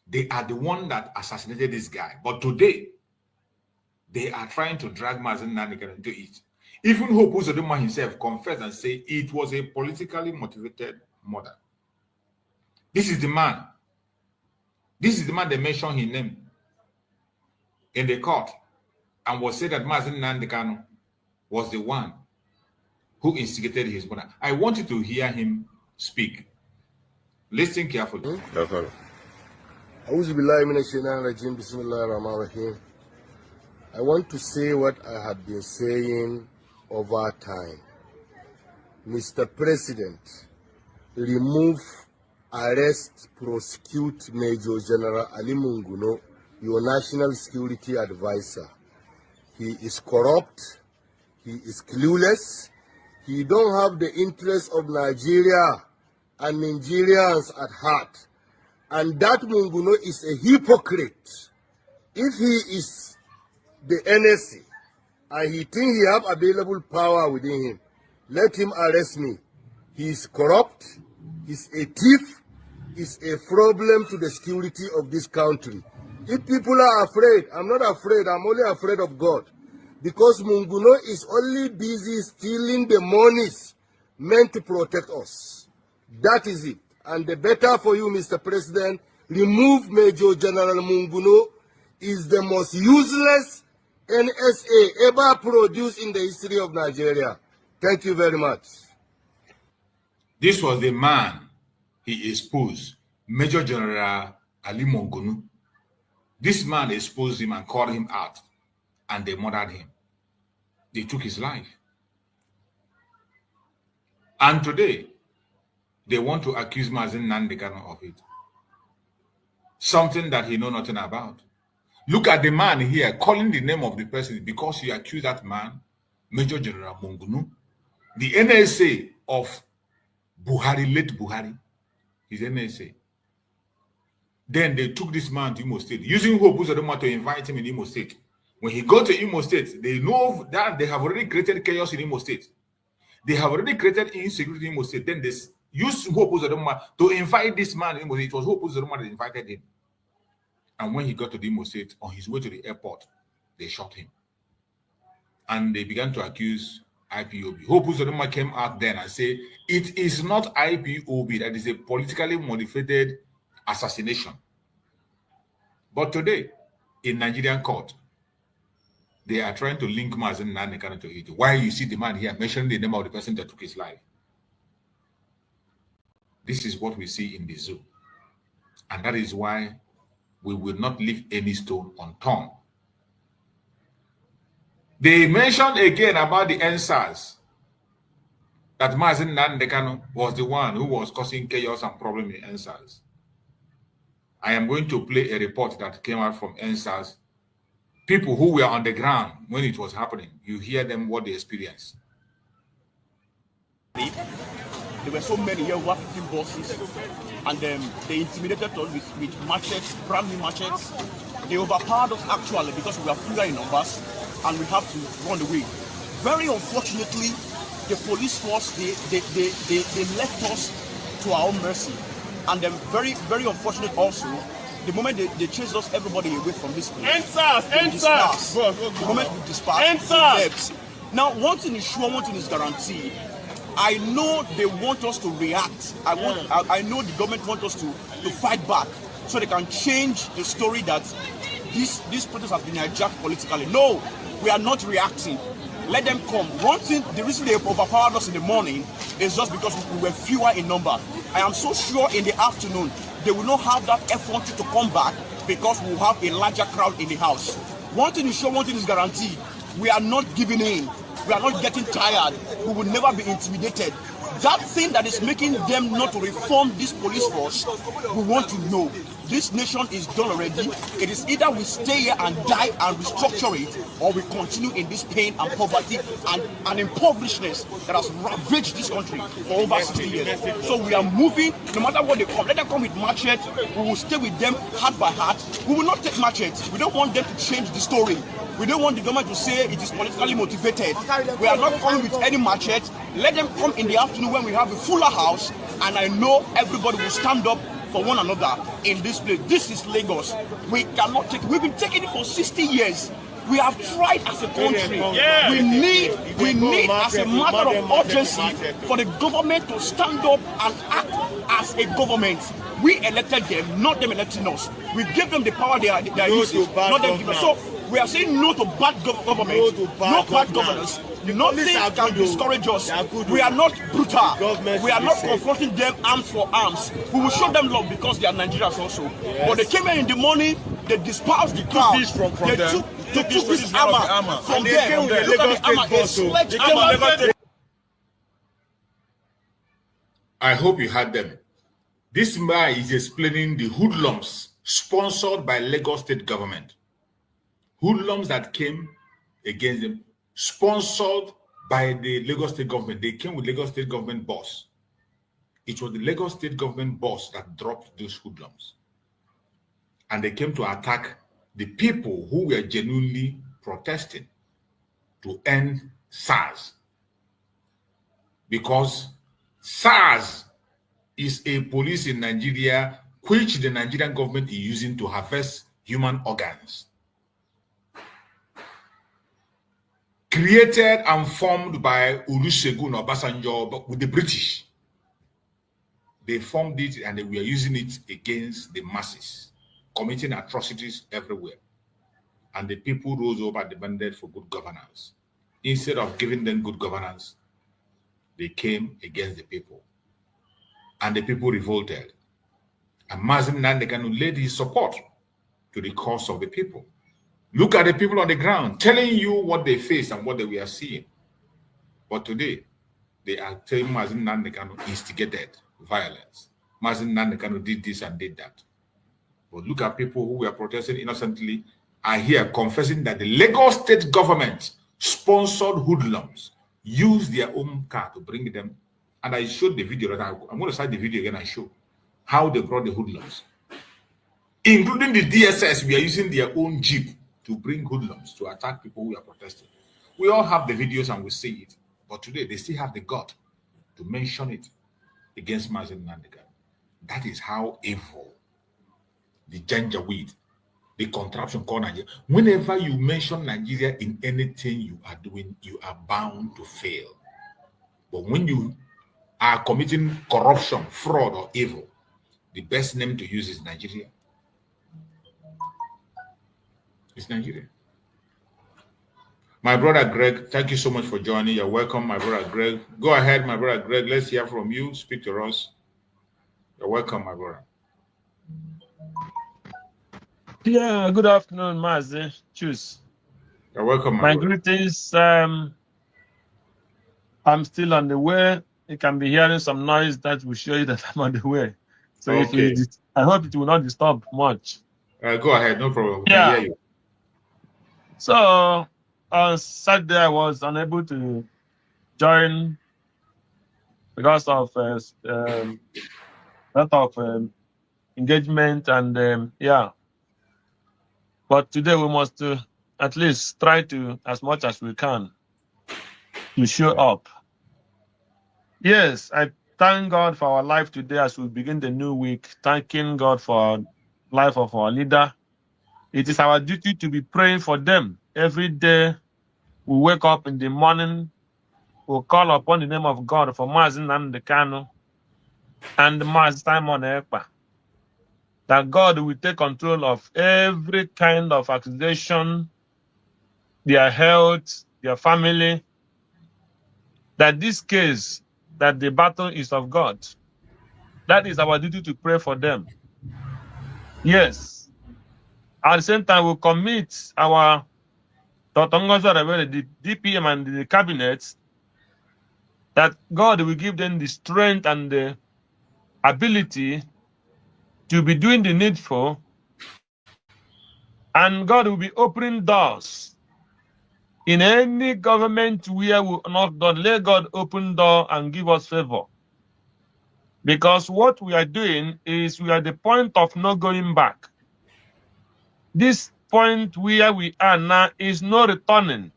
They are the one that assassinated this guy. But today, they are trying to drag Mazi Nnamdi Kanu into it. Even Hope Uzodinma himself confessed and said it was a politically motivated murder. This is the man. This is the man they mentioned his name in the court and was said that Mazi Nnamdi Kanu was the one who instigated his murder. I want you to hear him speak. Listen carefully. I want to say what I have been saying over time. Mr. President, remove, arrest, prosecute Major General Ali Munguno, your national security advisor. He is corrupt. He is clueless. He don't have the interests of Nigeria and Nigerians at heart. And that Munguno is a hypocrite. If he is the NSC and he thinks he have available power within him, let him arrest me. He is corrupt. He's a thief. He's a problem to the security of this country. If people are afraid, I'm not afraid. I'm only afraid of God. Because Munguno is only busy stealing the monies meant to protect us. That is it. And the better for you, Mr. President, remove Major General Munguno. Is the most useless NSA ever produced in the history of Nigeria. Thank you very much. This was the man he exposed, Major General Ali Munguno. This man exposed him and called him out, and they murdered him. They took his life. And today, they want to accuse Mazi Nnamdi Kanu of it. Something that he knows nothing about. Look at the man here calling the name of the person because you accuse that man, Major General Munguno, the NSA of Buhari, late Buhari, his NSA. Then they took this man to Imo State, using Hope Uzodinma to invite him in Imo State. When he got to Imo State, they know that they have already created chaos in Imo State. They have already created insecurity in Imo State. Then they used Hope Uzodinma to invite this man in Imo State. It was Hope Uzodinma that invited him. And when he got to the Imo State, on his way to the airport, they shot him. And they began to accuse IPOB. Hope Uzodinma came out then and said it is not IPOB, that is a politically motivated assassination. But today, in Nigerian court, they are trying to link Mazi and Nnamdi Kanu to it. Why you see the man here mentioning the name of the person that took his life? This is what we see in the zoo. And that is why we will not leave any stone unturned. They mentioned again about the NSAS, that Mazi Nnamdi Kanu was the one who was causing chaos and problem in NSAS. I am going to play a report that came out from NSAS. People who were on the ground when it was happening, you hear them what they experienced. There were so many here who were 15 bosses, and they intimidated us with machetes, brand new machetes. They overpowered us actually because we were fewer in numbers and we have to run away. Very unfortunately, the police force, they left us to our own mercy. And then very, very unfortunate also, the moment they chased us, everybody away from this place. The moment we dispersed, now one thing is sure, one thing is guaranteed. I know they want us to react. I know the government wants us to fight back so they can change the story that this protest has been hijacked politically. No, we are not reacting. Let them come. One thing, the reason they overpowered us in the morning is just because we were fewer in number. I am so sure in the afternoon they will not have that effort to come back because we will have a larger crowd in the house. One thing is sure, one thing is guaranteed. We are not giving in. We are not getting tired. We will never be intimidated. That thing that is making them not to reform this police force, we want to know. This nation is done already. It is either we stay here and die and restructure it, or we continue in this pain and poverty and impoverishedness that has ravaged this country for over 60 years. So we are moving, no matter what they come. Let them come with machetes. We will stay with them heart by heart. We will not take machetes. We don't want them to change the story. We don't want the government to say it is politically motivated. We are not coming with any machete. Let them come in the afternoon when we have a fuller house, and I know everybody will stand up for one another in this place. This is Lagos. We cannot take it. We've been taking it for 60 years. We have tried as a country. We need as a matter of urgency for the government to stand up and act as a government. We elected them, not them electing us. We gave them the power they are using, not them giving us. So we are saying no to bad government, no bad governance. Nothing can discourage us. We are not brutal. We are not confronting them arms for arms. We will show them love because they are Nigerians also. But they came here in the morning, they dispersed the crowd. They took this armor from them. Look at the armor, a sledgehammer. I hope you heard them. This man is explaining the hoodlums sponsored by Lagos state government. Hoodlums that came against them, sponsored by the Lagos state government. They came with Lagos state government boss. It was the Lagos state government boss that dropped those hoodlums. And they came to attack the people who were genuinely protesting to end SARS. Because SARS is a police in Nigeria which the Nigerian government is using to harvest human organs. Created and formed by Olusegun Obasanjo with the British. They formed it and they were using it against the masses, committing atrocities everywhere. And the people rose up and demanded for good governance. Instead of giving them good governance, they came against the people. And the people revolted. And Mazi Nnamdi Kanu laid his support to the cause of the people. Look at the people on the ground telling you what they face and what they were seeing. But today, they are telling Mazi Nnamdi Kanu instigated violence. Mazi Nnamdi Kanu did this and did that. But look at people who were protesting innocently are here confessing that the Lagos state government sponsored hoodlums, used their own car to bring them. And I showed the video. I'm going to start the video again and show how they brought the hoodlums. Including the DSS, we are using their own jeep to bring hoodlums to attack people who are protesting. We all have the videos and we see it. But today, they still have the gut to mention it against Mazi Nnamdi Kanu. That is how evil the janjaweed the contraption called Nigeria. Whenever you mention Nigeria in anything you are doing, you are bound to fail. But when you are committing corruption, fraud, or evil, the best name to use is Nigeria. It's Nigeria. My brother Greg, thank you so much for joining. You're welcome, my brother Greg. Go ahead, my brother Greg. Let's hear from you. Speak to us. You're welcome, my brother. Yeah, good afternoon, Mazi. Choose. You're welcome, my brother. greetings. I'm still on the way. You can be hearing some noise that will show you that I'm on the way. So okay. I hope it will not disturb much. Go ahead, no problem. We yeah. can hear you. So on Saturday, I was unable to join because of a lot of engagement and yeah. But today we must at least try to, as much as we can, to show up. Yes, I thank God for our life today as we begin the new week, thanking God for the life of our leader. It is our duty to be praying for them. Every day we wake up in the morning, we call upon the name of God for Mazi Nnamdi Kanu and Mazi Simon Ekpa, that God will take control of every kind of accusation, their health, their family, that this case, that the battle is of God. That is our duty to pray for them. Yes. At the same time, we commit our the DPM and the cabinet, that God will give them the strength and the ability to be doing the needful, and God will be opening doors in any government where we knock door. Let God open door and give us favor. Because what we are doing is we are at the point of not going back. This point where we are now is no returning.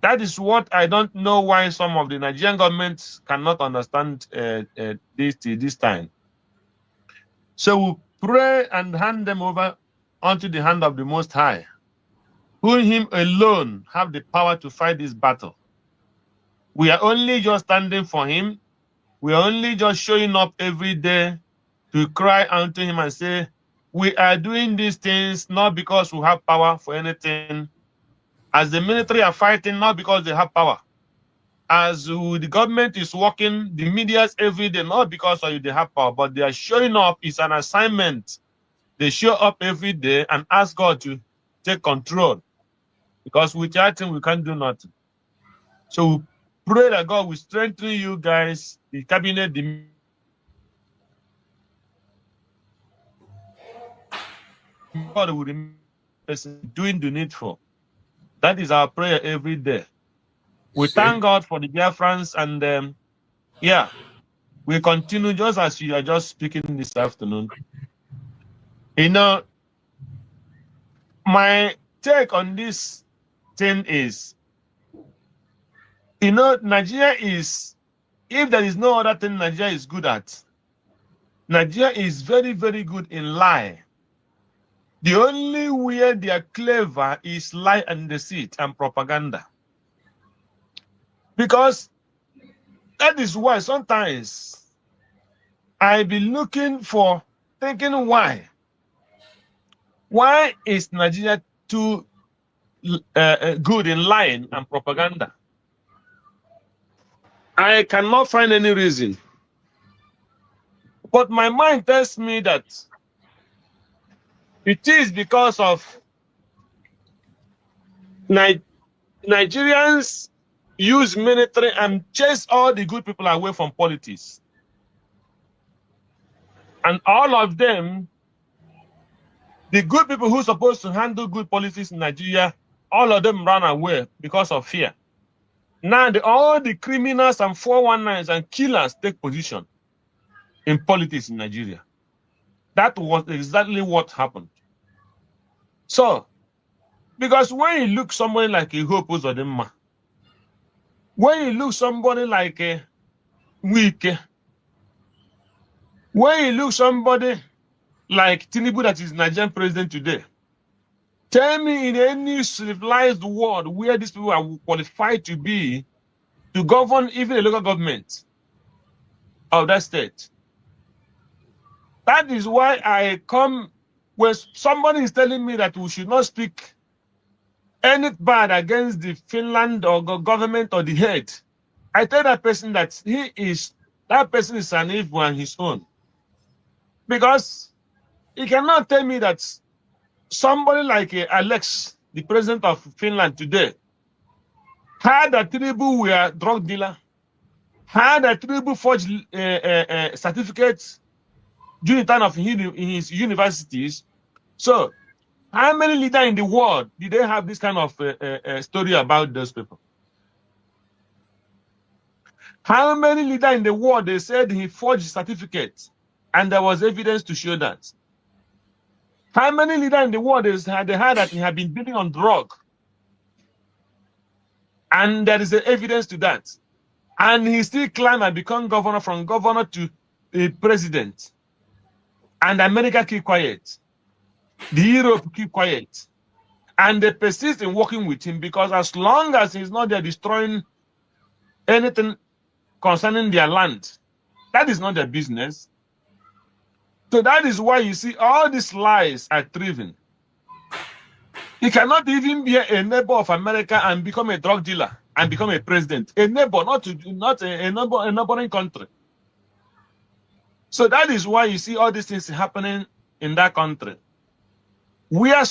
That is what I don't know why some of the Nigerian governments cannot understand this time. So we pray and hand them over unto the hand of the Most High, who him alone have the power to fight this battle. We are only just standing for him. We are only just showing up every day to cry unto him and say, we are doing these things not because we have power for anything. As the military are fighting, not because they have power. As the government is working, the media every day, not because they have power, but they are showing up. It's an assignment. They show up every day and ask God to take control. Because without him, we can't do nothing. So we pray that God will strengthen you guys, the cabinet, the God will remain doing the needful. That is our prayer every day. We thank God for the Biafrans, and yeah, we continue just as you are just speaking this afternoon. You know, my take on this thing is, you know, Nigeria is, if there is no other thing Nigeria is good at, Nigeria is very, very good in lie. The only way they are clever is lie and deceit and propaganda. Because that is why sometimes I be looking for, thinking why. Why is Nigeria too good in lying and propaganda? I cannot find any reason. But my mind tells me that it is because of Nigerians use military and chase all the good people away from politics. And all of them, the good people who are supposed to handle good policies in Nigeria, all of them ran away because of fear. Now all the criminals and 419s and killers take position in politics in Nigeria. That was exactly what happened. So, because when you look somebody like a Hope Uzodinma, when you look somebody like a Wike, when you look somebody like Tinubu, that is Nigerian president today. Tell me in any civilized world where these people are qualified to be to govern even a local government of that state. That is why I come when somebody is telling me that we should not speak any bad against the Finland or government or the head. I tell that person that that person is an evil on his own. Because he cannot tell me that somebody like Alex, the president of Finland today, had a Tinubu were drug dealer, had a Tinubu forged certificates during the time of his universities. So, how many leaders in the world did they have this kind of story about those people? How many leaders in the world they said he forged certificates and there was evidence to show that? How many leaders in the world they had that he had been dealing on drug and there is evidence to that? And he still climbed and become governor, from governor to president. And America keep quiet. The Europe keep quiet. And they persist in working with him because as long as he's not there destroying anything concerning their land, that is not their business. So that is why you see all these lies are driven. He cannot even be a neighbor of America and become a drug dealer and become a president. A neighbor, not a neighboring country. So that is why you see all these things happening in that country. Where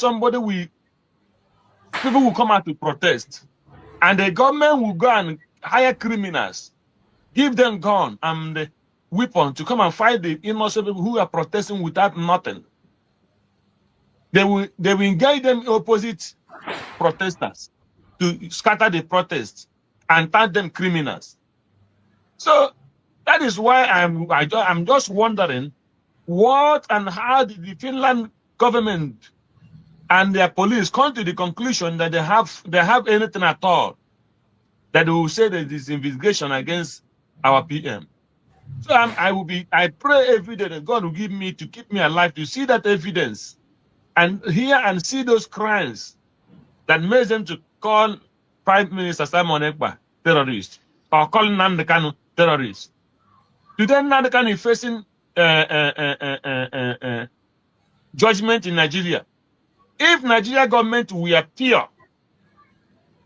people will come out to protest, and the government will go and hire criminals, give them gun and weapon to come and fight the innocent people who are protesting without nothing. They will engage them opposite protesters to scatter the protests and turn them criminals. So that is why I'm just wondering what and how did the Finland government and their police come to the conclusion that they have anything at all that will say that this investigation against our PM. So I pray every day that God will give me to keep me alive to see that evidence and hear and see those crimes that made them to call Prime Minister Simon Ekpa terrorist or call Nnamdi Kanu terrorist. Today Nnamdi Kanu is facing judgment in Nigeria. If Nigeria government were pure,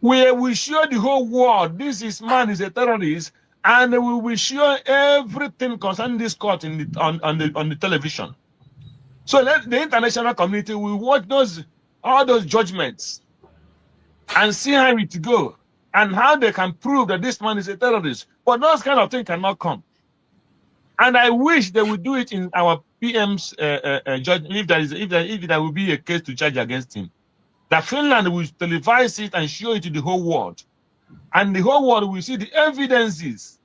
we will show the whole world this man is a terrorist, and we will show everything concerning this court on the television. So let the international community will watch all those judgments and see how it go and how they can prove that this man is a terrorist. But those kind of things cannot come. And I wish they would do it in our PM's judgment if there will be a case to charge against him. That Finland will televise it and show it to the whole world. And the whole world will see the evidences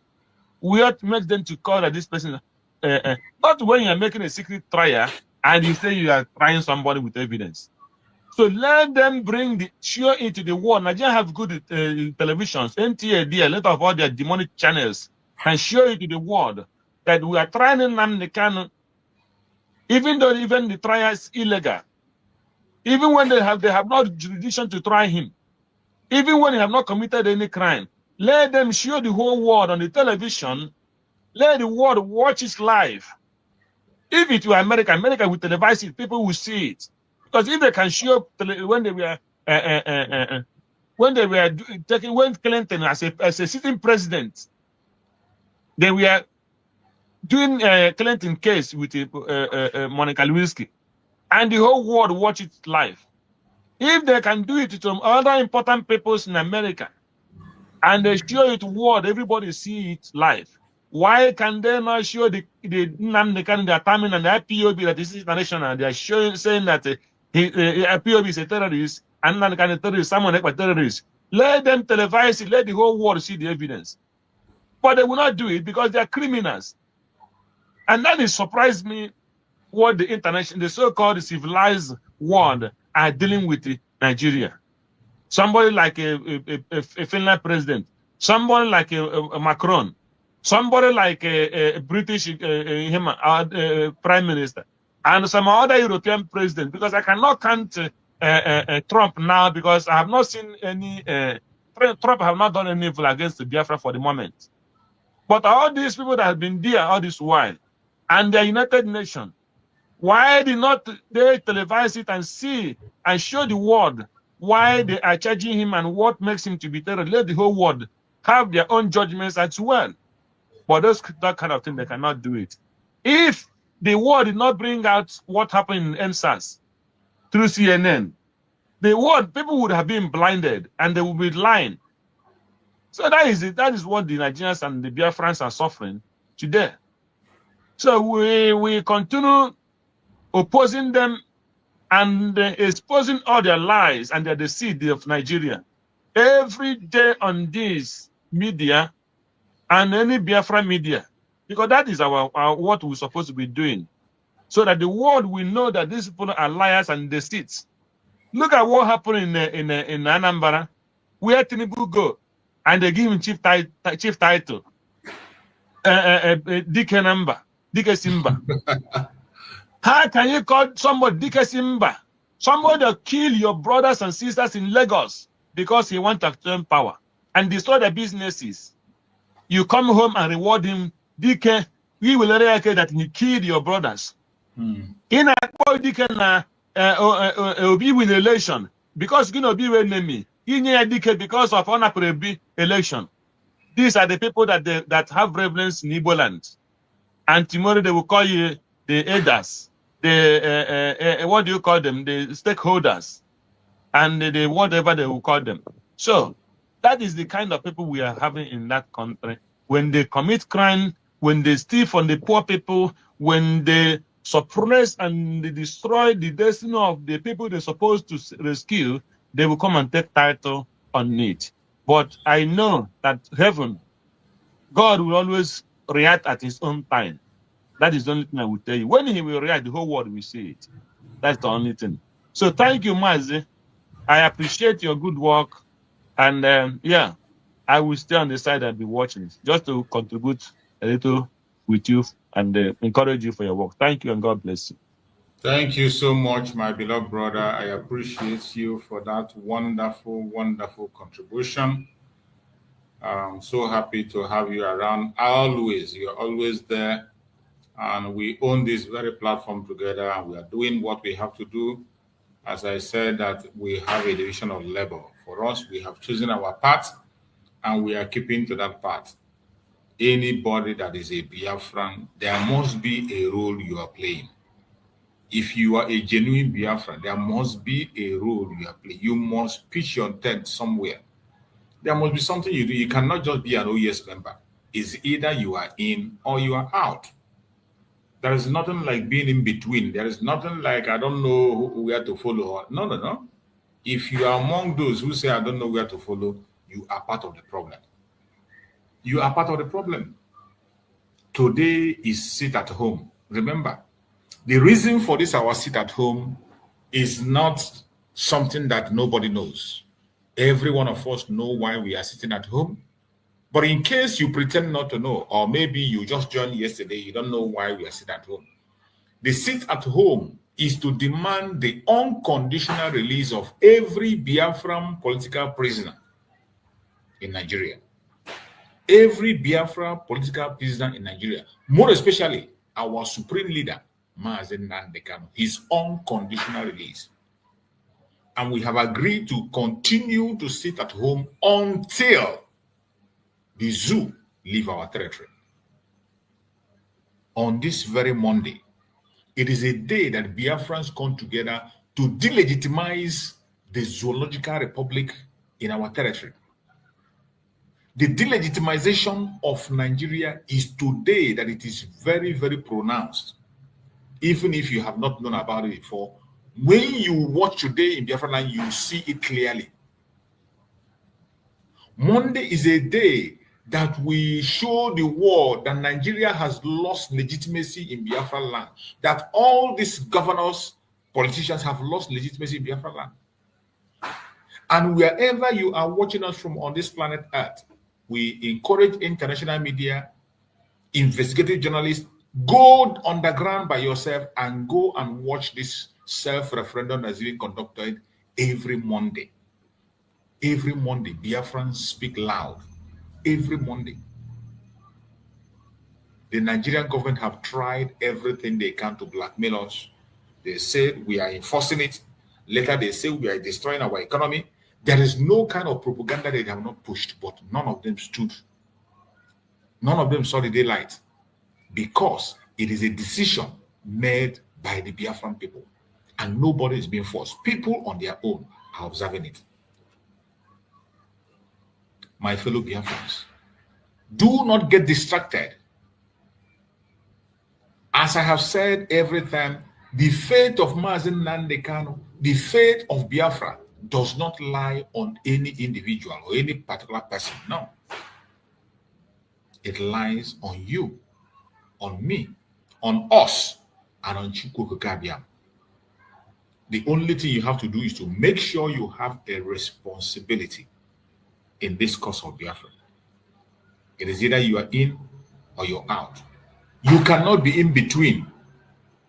what makes them to call that this person. Not when you are making a secret trial and you say you are trying somebody with evidence. So let them show it to the world. Nigeria have good televisions, NTA, a lot of all their demonic channels, and show it to the world that we are trying Nnamdi Kanu, even though the trial is illegal, even when they have not jurisdiction to try him, even when they have not committed any crime. Let them show the whole world on the television. Let the world watch it live. If it were America will televise it. People will see it, because if they can show when Clinton as a sitting president, they were doing Clinton case with Monica Lewinsky, and the whole world watch it live. If they can do it to other important peoples in America, and they show it to the world, everybody see it live. Why can they not show the Nnamdi Kanu, the Atamin and the IPOB that is international? They are saying that IPOB is a terrorist, and Nnamdi Kanu is a terrorist, someone like a terrorist. Let them televise it, let the whole world see the evidence. But they will not do it because they are criminals. And that is surprised me what the so-called civilized world are dealing with Nigeria. Somebody like a Finland president, somebody like a Macron, somebody like a British Prime Minister. and some other European presidents, because I cannot count Trump now, because I have not seen any, Trump have not done any evil against the Biafra for the moment. But all these people that have been there all this while, and the United Nations, why did not they televise it and see and show the world why they are charging him and what makes him to be terrorist? Let the whole world have their own judgments as well. But that kind of thing, they cannot do it. If the world did not bring out what happened in NSAS through CNN, the world, people would have been blinded and they would be lying. So that is it. That is what the Nigerians and the Biafrans are suffering today. So we continue opposing them and exposing all their lies and their deceit of Nigeria. Every day on this media and any Biafra media, because that is our what we're supposed to be doing, so that the world will know that these people are liars and deceits. Look at what happened in Anambra, where Tinubu go, and they give him chief title, DK number, DK Simba. How can you call somebody DK Simba? Somebody that kill your brothers and sisters in Lagos because he wants to obtain power and destroy their businesses. You come home and reward him, DK, we will reckon that he killed your brothers. In a DK na Obi win election because you know be enemy. In a DK because of honorable election. These are the people that have relevance in Igbo land. And tomorrow they will call you the elders, the what do you call them? The stakeholders, and the whatever they will call them. So that is the kind of people we are having in that country. When they commit crime, when they steal from the poor people, when they suppress and they destroy the destiny of the people they're supposed to rescue, they will come and take title on it. But I know that heaven, God will always react at his own time. That is the only thing I will tell you. When he will react, the whole world will see it. That's the only thing. So thank you, Mazi. I appreciate your good work. And yeah, I will stay on the side and be watching it, just to contribute a little with you and encourage you for your work. Thank you and God bless you. Thank you so much, my beloved brother. I appreciate you for that wonderful, wonderful contribution. I'm so happy to have you around. Always, you're always there. And we own this very platform together, and we are doing what we have to do. As I said, that we have a division of labor. For us, we have chosen our path, and we are keeping to that path. Anybody that is a Biafran, there must be a role you are playing. If you are a genuine Biafran, there must be a role you are playing. You must pitch your tent somewhere. There must be something you do. You cannot just be an OES member. It's either you are in or you are out. There is nothing like being in between. There is nothing like, I don't know where to follow. No, no, no. If you are among those who say, I don't know where to follow, you are part of the problem. You are part of the problem. Today is sit at home. Remember, the reason for this, our sit at home, is not something that nobody knows. Every one of us know why we are sitting at home. But in case you pretend not to know, or maybe you just joined yesterday, you don't know why we are sitting at home. The sit at home is to demand the unconditional release of every Biafran political prisoner in Nigeria. Every Biafra political prisoner in Nigeria, more especially our supreme leader, Mazi Nnamdi Kanu, his unconditional release. And we have agreed to continue to sit at home until the zoo leave our territory. On this very Monday, it is a day that Biafrans come together to delegitimize the zoological republic in our territory. The delegitimization of Nigeria is today that it is very, very pronounced. Even if you have not known about it before, when you watch today in Biafra land, you see it clearly. Monday is a day that we show the world that Nigeria has lost legitimacy in Biafra land, that all these governors, politicians have lost legitimacy in Biafra land. And wherever you are watching us from on this planet Earth, we encourage international media, investigative journalists, Go underground by yourself and go and watch this self-referendum that's being conducted every Monday. Every Monday, Biafrans speak loud. Every Monday. The Nigerian government have tried everything they can to blackmail us. They said we are enforcing it. Later they say we are destroying our economy. There is no kind of propaganda they have not pushed, but none of them stood. None of them saw the daylight because it is a decision made by the Biafran people and nobody is being forced. People on their own are observing it. My fellow Biafrans, do not get distracted. As I have said every time, the fate of Mazi Nnamdi Kanu, the fate of Biafra does not lie on any individual or any particular person. No. It lies on you, on me, on us, and on Chukwu Kabiam. The only thing you have to do is to make sure you have a responsibility in this cause of Biafra. It is either you are in or you're out. You cannot be in between.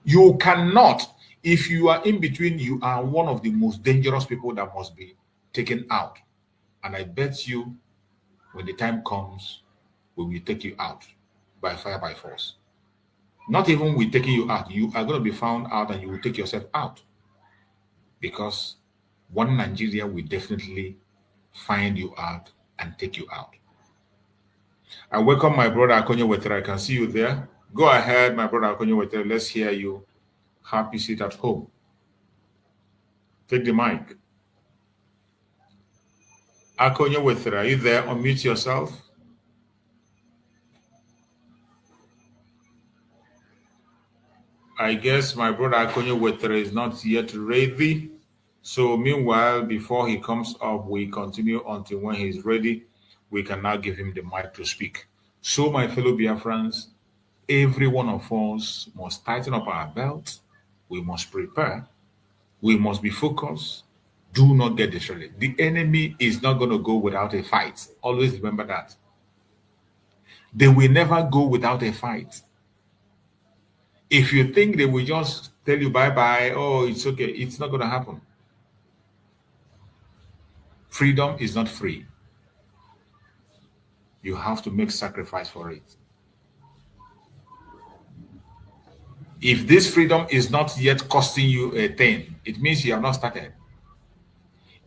You cannot. If you are in between, you are one of the most dangerous people that must be taken out. And I bet you, when the time comes, we will take you out by fire, by force. Not even with taking you out. You are going to be found out and you will take yourself out. Because one Nigeria will definitely find you out and take you out. I welcome my brother Akonyo Wetere. I can see you there. Go ahead, my brother Akonyo Wetere. Let's hear you. Happy seat at home. Take the mic. Akonyo Wetere, are you there? Unmute yourself. I guess my brother Akonyo Wetere is not yet ready. So meanwhile, before he comes up, we continue until when he's ready. We can now give him the mic to speak. So my fellow Biafrans, every one of us must tighten up our belt. We must prepare. We must be focused. Do not get distracted. The enemy is not going to go without a fight. Always remember that. They will never go without a fight. If you think they will just tell you bye-bye, oh, it's okay, it's not going to happen. Freedom is not free. You have to make sacrifice for it. If this freedom is not yet costing you a thing, it means you have not started.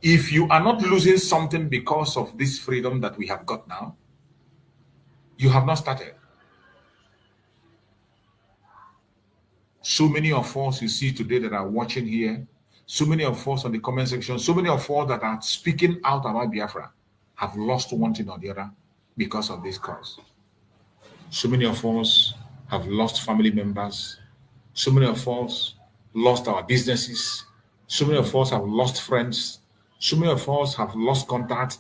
If you are not losing something because of this freedom that we have got now, you have not started. So many of us you see today that are watching here, so many of us on the comment section, so many of us that are speaking out about Biafra have lost one thing or the other because of this cause. So many of us have lost family members. So many of us lost our businesses. So many of us have lost friends. So many of us have lost contact.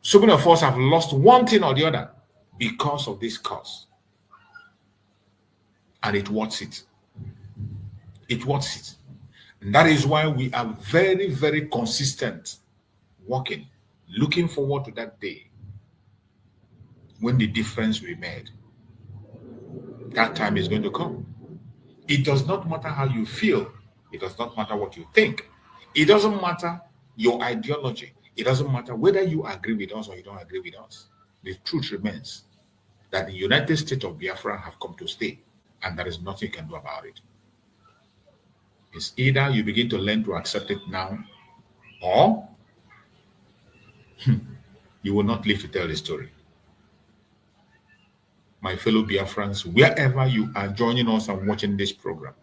So many of us have lost one thing or the other because of this cause. And it worth it. It worth it. And that is why we are very, very consistent working, looking forward to that day when the difference will be made. That time is going to come. It does not matter how you feel. It does not matter what you think. It doesn't matter your ideology. It doesn't matter whether you agree with us or you don't agree with us. The truth remains that the United States of Biafra have come to stay, and there is nothing you can do about it. It's either you begin to learn to accept it now, or you will not live to tell the story. My fellow Biafrans, wherever you are joining us and watching this program,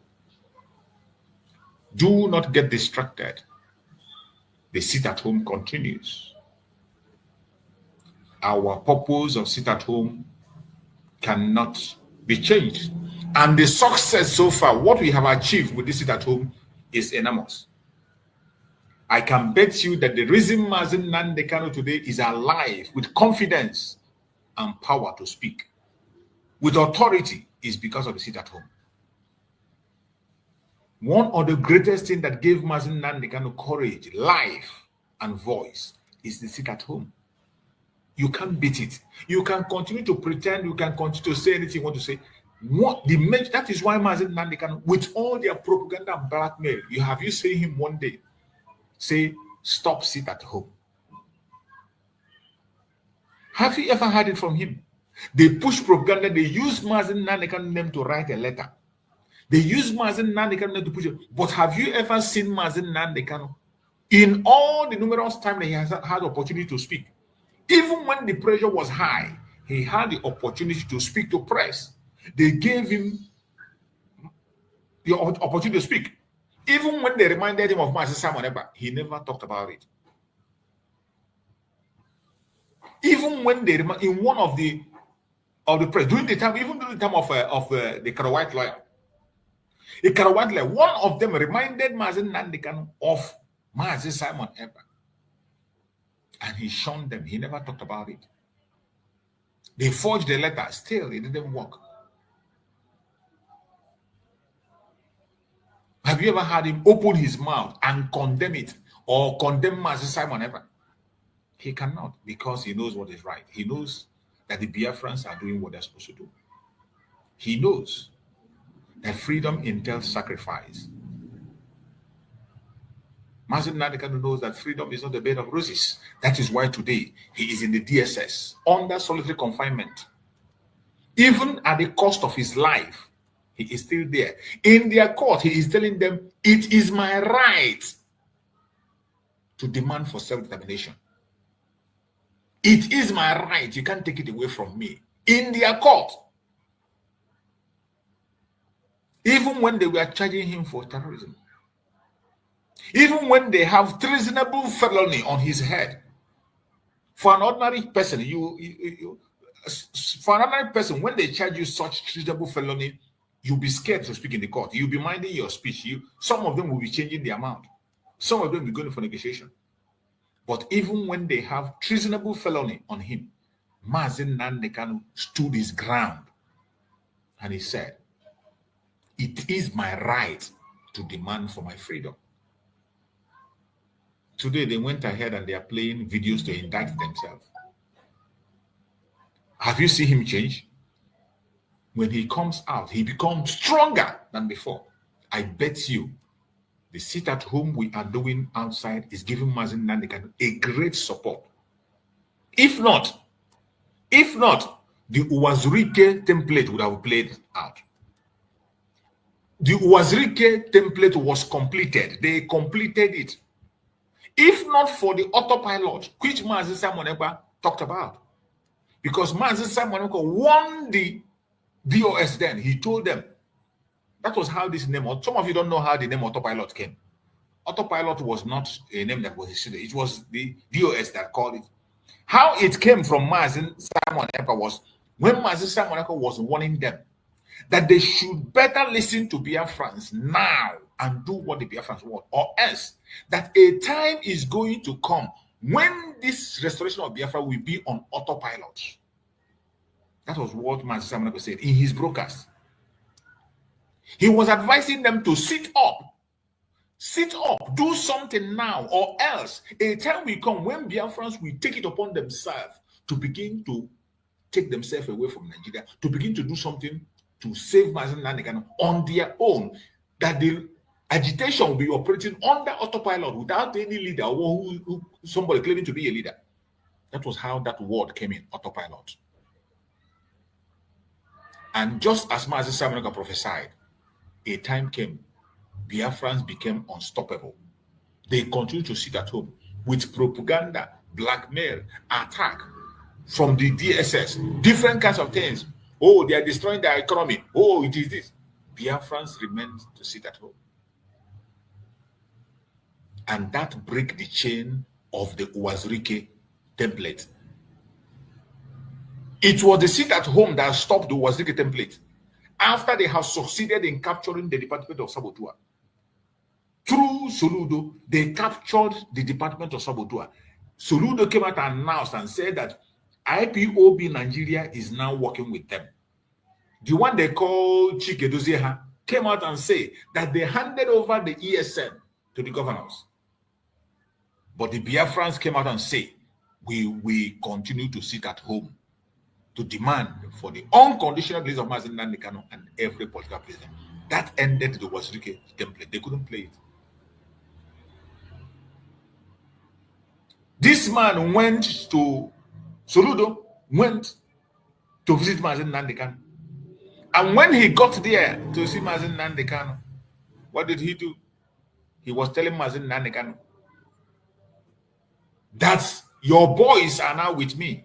do not get distracted. The sit at home continues. Our purpose of sit at home cannot be changed. And the success so far, what we have achieved with this sit at home is enormous. I can bet you that the reason Mazi Nnamdi Kanu today is alive with confidence and power to speak with authority is because of the sit at home. One of the greatest things that gave Mazi Nnamdi Kanu courage, life, and voice is the sit at home. You can't beat it. You can continue to pretend, you can continue to say anything you want to say. That is why Mazi Nnamdi Kanu, with all their propaganda and blackmail, you seen him one day say, "Stop, sit at home"? Have you ever heard it from him? They push propaganda. They use Mazi Nnamdi Kanu name to write a letter. They use Mazi Nnamdi Kanu name to push it. But have you ever seen Mazi Nnamdi Kanu in all the numerous times that he has had opportunity to speak? Even when the pressure was high, he had the opportunity to speak to press. They gave him the opportunity to speak. Even when they reminded him of Mazi Simon Ekpa, he never talked about it. Even when they in one of the press during the time, even during the time of the Karawhite lawyer, one of them reminded Mazi Nnamdi Kanu of Mazi Simon Ekpa, and he shunned them. He never talked about it. They forged the letter. Still, it didn't work. Have you ever heard him open his mouth and condemn it or condemn Mazi Simon Ekpa? He cannot, because he knows what is right. He knows that the Biafrans are doing what they're supposed to do. He knows that freedom entails sacrifice. Mazi Nnamdi Kanu knows that freedom is not a bed of roses. That is why today he is in the DSS under solitary confinement. Even at the cost of his life, he is still there. In their court, he is telling them, "It is my right to demand for self-determination. It is my right. You can't take it away from me." In their court. Even when they were charging him for terrorism. Even when they have treasonable felony on his head. For an ordinary person, when they charge you such treasonable felony, you'll be scared to speak in the court. You'll be minding your speech. Some of them will be changing the amount. Some of them will be going for negotiation. But even when they have treasonable felony on him, Mazi Nnamdi Kanu stood his ground and he said, "It is my right to demand for my freedom." Today they went ahead and they are playing videos to indict themselves. Have you seen him change? When he comes out, he becomes stronger than before. I bet you the sit at home we are doing outside is giving Mazi Nnamdi Kanu a great support. If not, the Uwazirike template would have played out. The Uwazirike template was completed. They completed it. If not for the autopilot, which Mazi Simon Ekpa talked about. Because Mazi Simon Ekpa won the DOS then. He told them. That was how this name, some of you don't know how the name Autopilot came. Autopilot was not a name that was issued. It was the DOS that called it. How it came from Mazi Simon Ekpa was when Mazi Simon Ekpa was warning them that they should better listen to Biafrans now and do what the Biafrans want, or else that a time is going to come when this restoration of Biafra will be on autopilot. That was what Mazi Simon Ekpa said in his broadcast. He was advising them to sit up, do something now, or else a time will come when Biafrans will take it upon themselves to begin to take themselves away from Nigeria, to begin to do something to save Mazi Nnamdi Kanu on their own, that the agitation will be operating under autopilot without any leader or somebody claiming to be a leader. That was how that word came in, autopilot. And just as Mazi Simon Ekpa prophesied, a time came, Biafrans became unstoppable. They continued to sit at home with propaganda, blackmail, attack from the DSS, different kinds of things. Oh, they are destroying their economy. Oh, it is this. Biafrans remained to sit at home. And that break the chain of the Uwazirike template. It was the sit at home that stopped the Uwazirike template. After they have succeeded in capturing the Department of Sabotua, through Soludo, they captured the Department of Sabotua. Soludo came out and announced and said that IPOB Nigeria is now working with them. The one they call Chike Dozieha came out and said that they handed over the ESN to the governors. But the Biafrans came out and said, we continue to sit at home. to demand for the unconditional release of Mazi Nnamdi Kanu and every political prisoner. That ended the Wazirike template. They couldn't play it. This man went to Soludo, went to visit Mazi Nnamdi Kanu. And when he got there to see Mazi Nnamdi Kanu, what did he do? He was telling Mazi Nnamdi Kanu that your boys are now with me.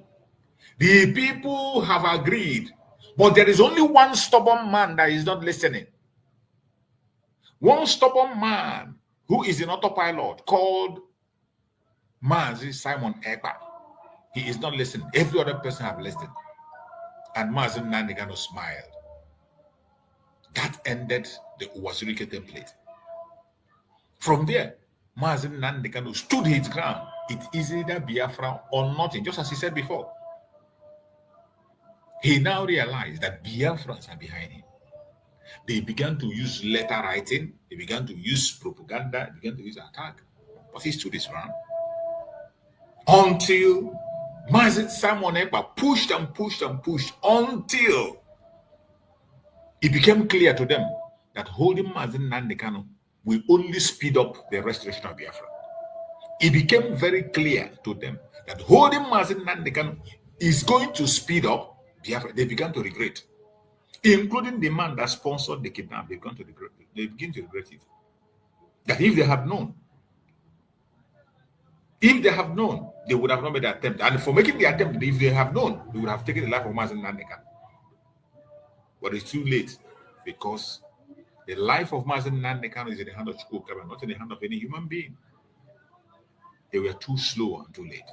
The people have agreed, but there is only one stubborn man that is not listening. One stubborn man who is in autopilot called Mazi Simon Ekpa. He is not listening. Every other person have listened. And Mazi Nnamdi Kanu smiled. That ended the Wazirike template. From there, Mazi Nnamdi Kanu stood his ground. It is either Biafra or nothing, just as he said before. He now realized that Biafrans are behind him. They began to use letter writing. They began to use propaganda. They began to use attack. But he stood his ground. Until Mazi Simon Ekpa pushed and pushed and pushed until it became clear to them that holding Mazi Nnamdi Kanu will only speed up the restoration of Biafra. It became very clear to them that holding Mazi Nnamdi Kanu is going to speed up Biafra. They began to regret, including the man that sponsored the kidnap. They begin to regret it. That if they had known, they would have not made the attempt. And for making the attempt, if they have known, they would have taken the life of Mazi Nnamdi Kanu. But it's too late, because the life of Mazi Nnamdi Kanu is in the hand of Chukwuka, not in the hand of any human being. They were too slow and too late.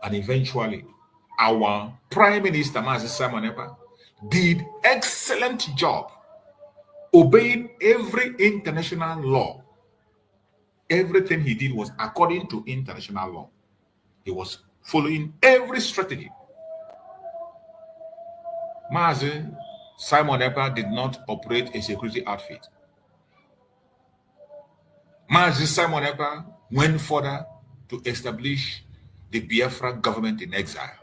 And eventually, our Prime Minister, Mazi Simon Ekpa, did excellent job obeying every international law. Everything he did was according to international law. He was following every strategy. Mazi Simon Ekpa did not operate a security outfit. Mazi Simon Ekpa went further to establish the Biafra government in exile.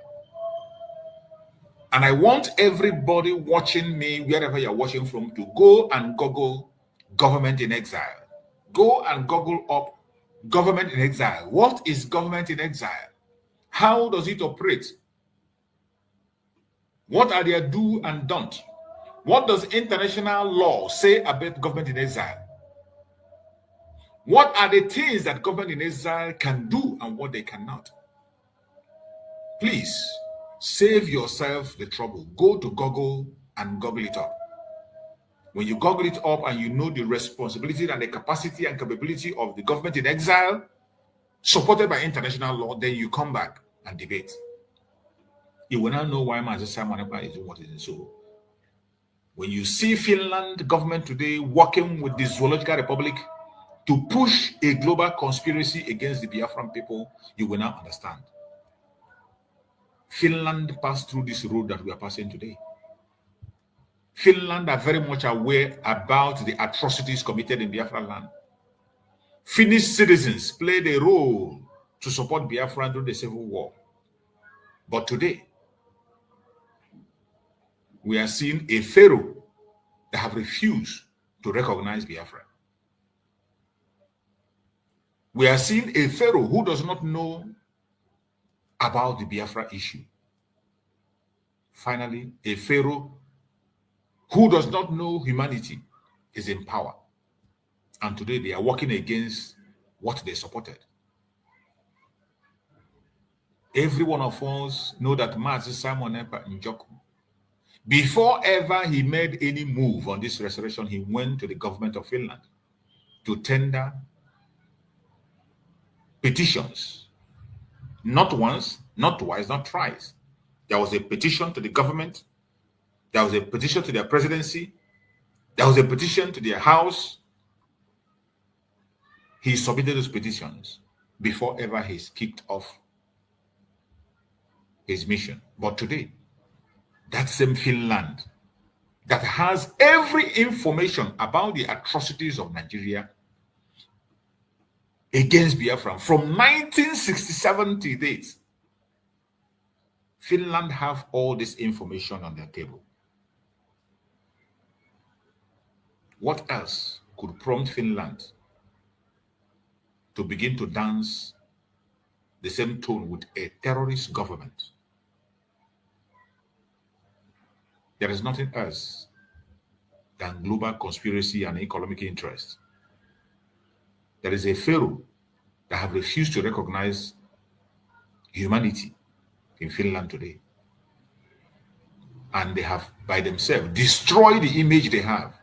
And I want everybody watching me, wherever you're watching from, to go and Google government in exile. Go and Google up government in exile. What is government in exile? How does it operate? What are their do and don't? What does international law say about government in exile? What are the things that government in exile can do and what they cannot? Please save yourself the trouble. Go to Google and Google it up. When you Google it up and you know the responsibility and the capacity and capability of the government in exile, supported by international law, then you come back and debate. You will now know why Mazi Simon Ekpa is doing what it is. So, when you see Finland government today working with the Zoological Republic to push a global conspiracy against the Biafran people, you will now understand. Finland passed through this road that we are passing today. Finland are very much aware about the atrocities committed in Biafra land. Finnish citizens played a role to support Biafra during the Civil War. But today, we are seeing a pharaoh that have refused to recognize Biafra. We are seeing a pharaoh who does not know about the Biafra issue. Finally, a pharaoh who does not know humanity is in power. And today they are working against what they supported. Every one of us know that Mazi Simon Ekpa Njoku, before ever he made any move on this restoration, he went to the government of Finland to tender petitions. Not once, not twice, not thrice. There was a petition to the government. There was a petition to their presidency. There was a petition to their house. He submitted those petitions before ever he's kicked off his mission. But today, that same Finland that has every information about the atrocities of Nigeria against Biafra from 1967 to date, Finland have all this information on their table. What else could prompt Finland to begin to dance the same tone with a terrorist government? There is nothing else than global conspiracy and economic interest. There is a pharaoh that have refused to recognize humanity in Finland today. And they have, by themselves, destroyed the image they have.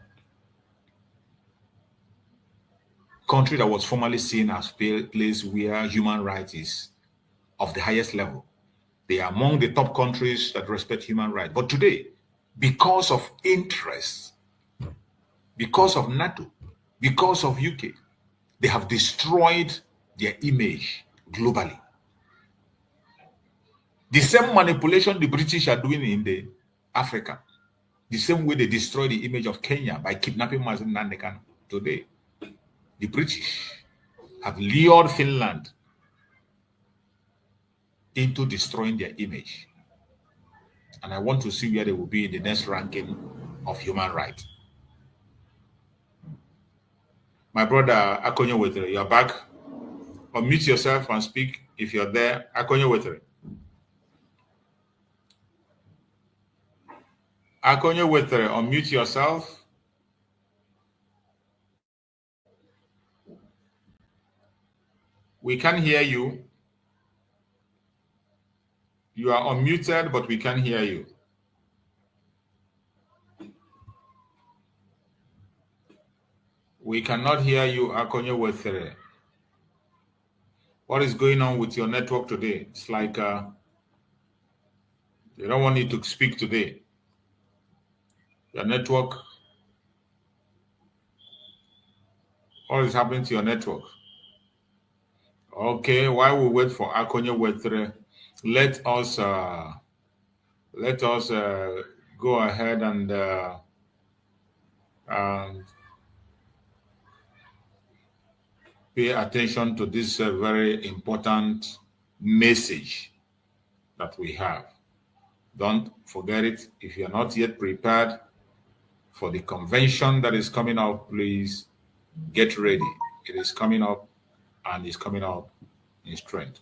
Country that was formerly seen as a place where human rights is of the highest level. They are among the top countries that respect human rights. But today, because of interest, because of NATO, because of UK, they have destroyed their image globally. The same manipulation the British are doing in the Africa, the same way they destroy the image of Kenya by kidnapping Mazi Nnamdi Kanu today. The British have lured Finland into destroying their image. And I want to see where they will be in the next ranking of human rights. My brother Akonyo Wetere, you're back. Unmute yourself and speak if you're there. Akonyo Wetere. Akonyo Wetere, unmute yourself. We can hear you. You are unmuted, but we can hear you. We cannot hear you, Akonyo Wetere. What is going on with your network today? It's like they don't want you to speak today. Your network. What is happening to your network? Okay, while we wait for Akonyo Wetere, let us go ahead and pay attention to this very important message that we have. Don't forget it. If you're not yet prepared for the convention that is coming up, please get ready. It is coming up, and it's coming up in strength.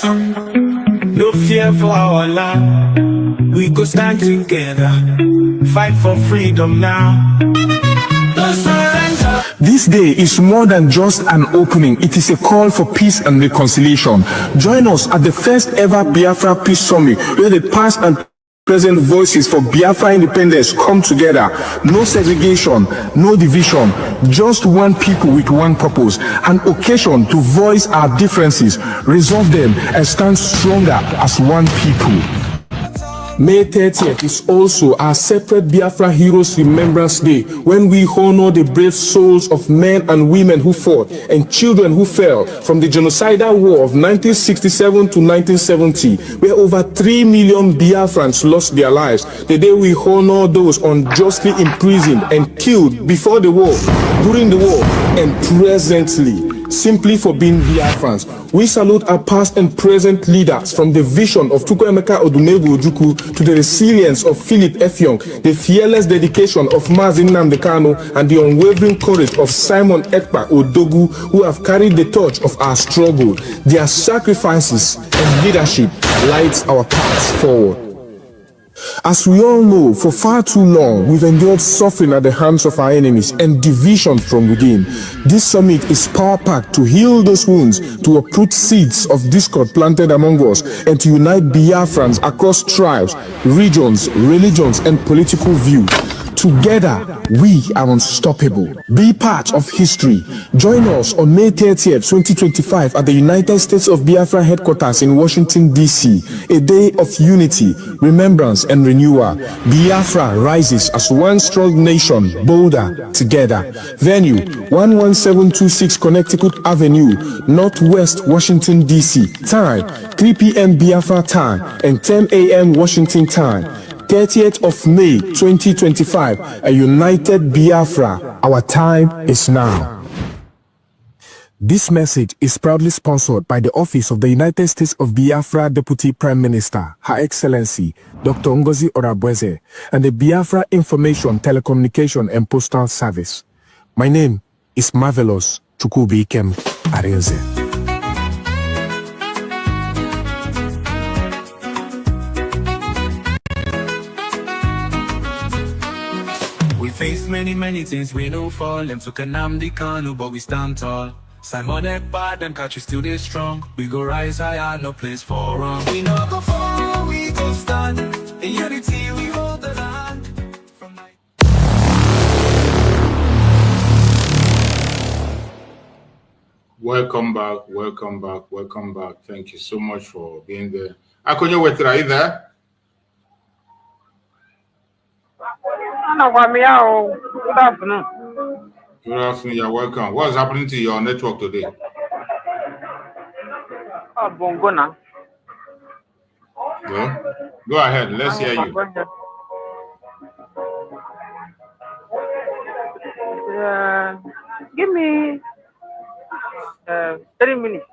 No fear for our land. We go stand together, fight for freedom now. No surrender. This day is more than just an opening. It is a call for peace and reconciliation. Join us at the first ever Biafra Peace Summit, where the past and present voices for Biafra independence come together. No segregation, no division, just one people with one purpose, an occasion to voice our differences, resolve them, and stand stronger as one people. May 30th is also our separate Biafra Heroes Remembrance Day, when we honor the brave souls of men and women who fought and children who fell from the genocidal war of 1967 to 1970, where over 3 million Biafrans lost their lives. The day we honor those unjustly imprisoned and killed before the war, during the war, and presently, simply for being Biafrans. We salute our past and present leaders, from the vision of Chukwuemeka Odumegwu Ojukwu to the resilience of Philip Effiong, the fearless dedication of Mazi Nnamdi Kanu, and the unwavering courage of Simon Ekpa Odogu, who have carried the torch of our struggle. Their sacrifices and leadership lights our paths forward. As we all know, for far too long, we've endured suffering at the hands of our enemies and division from within. This summit is power-packed to heal those wounds, to uproot seeds of discord planted among us, and to unite Biafrans across tribes, regions, religions, and political views. Together, we are unstoppable. Be part of history. Join us on May 30th, 2025 at the United States of Biafra headquarters in Washington, D.C. A day of unity, remembrance, and renewal. Biafra rises as one strong nation, bolder together. Venue, 11726 Connecticut Avenue, Northwest Washington, D.C. Time, 3 p.m. Biafra time and 10 a.m. Washington time. 30th of May 2025, a united Biafra. Our time is now. This message is proudly sponsored by the Office of the United States of Biafra Deputy Prime Minister, Her Excellency Dr. Ngozi Orabweze, and the Biafra Information, Telecommunication and Postal Service. My name is Marvelous Chukwubikem Arinze. We face many things, we no fall. Them took Nnamdi Kanu, but we stand tall. Simon Ekbad and catch you still they strong. We go rise higher, no place for wrong. We no go fall, we go stand. In unity we hold the land. Welcome back. Thank you so much for being there. Akonyo Wetra, are you there? Good afternoon. Good afternoon, you're welcome. What's happening to your network today? Bongona. Go ahead, let's hear you. Give me 3 minutes.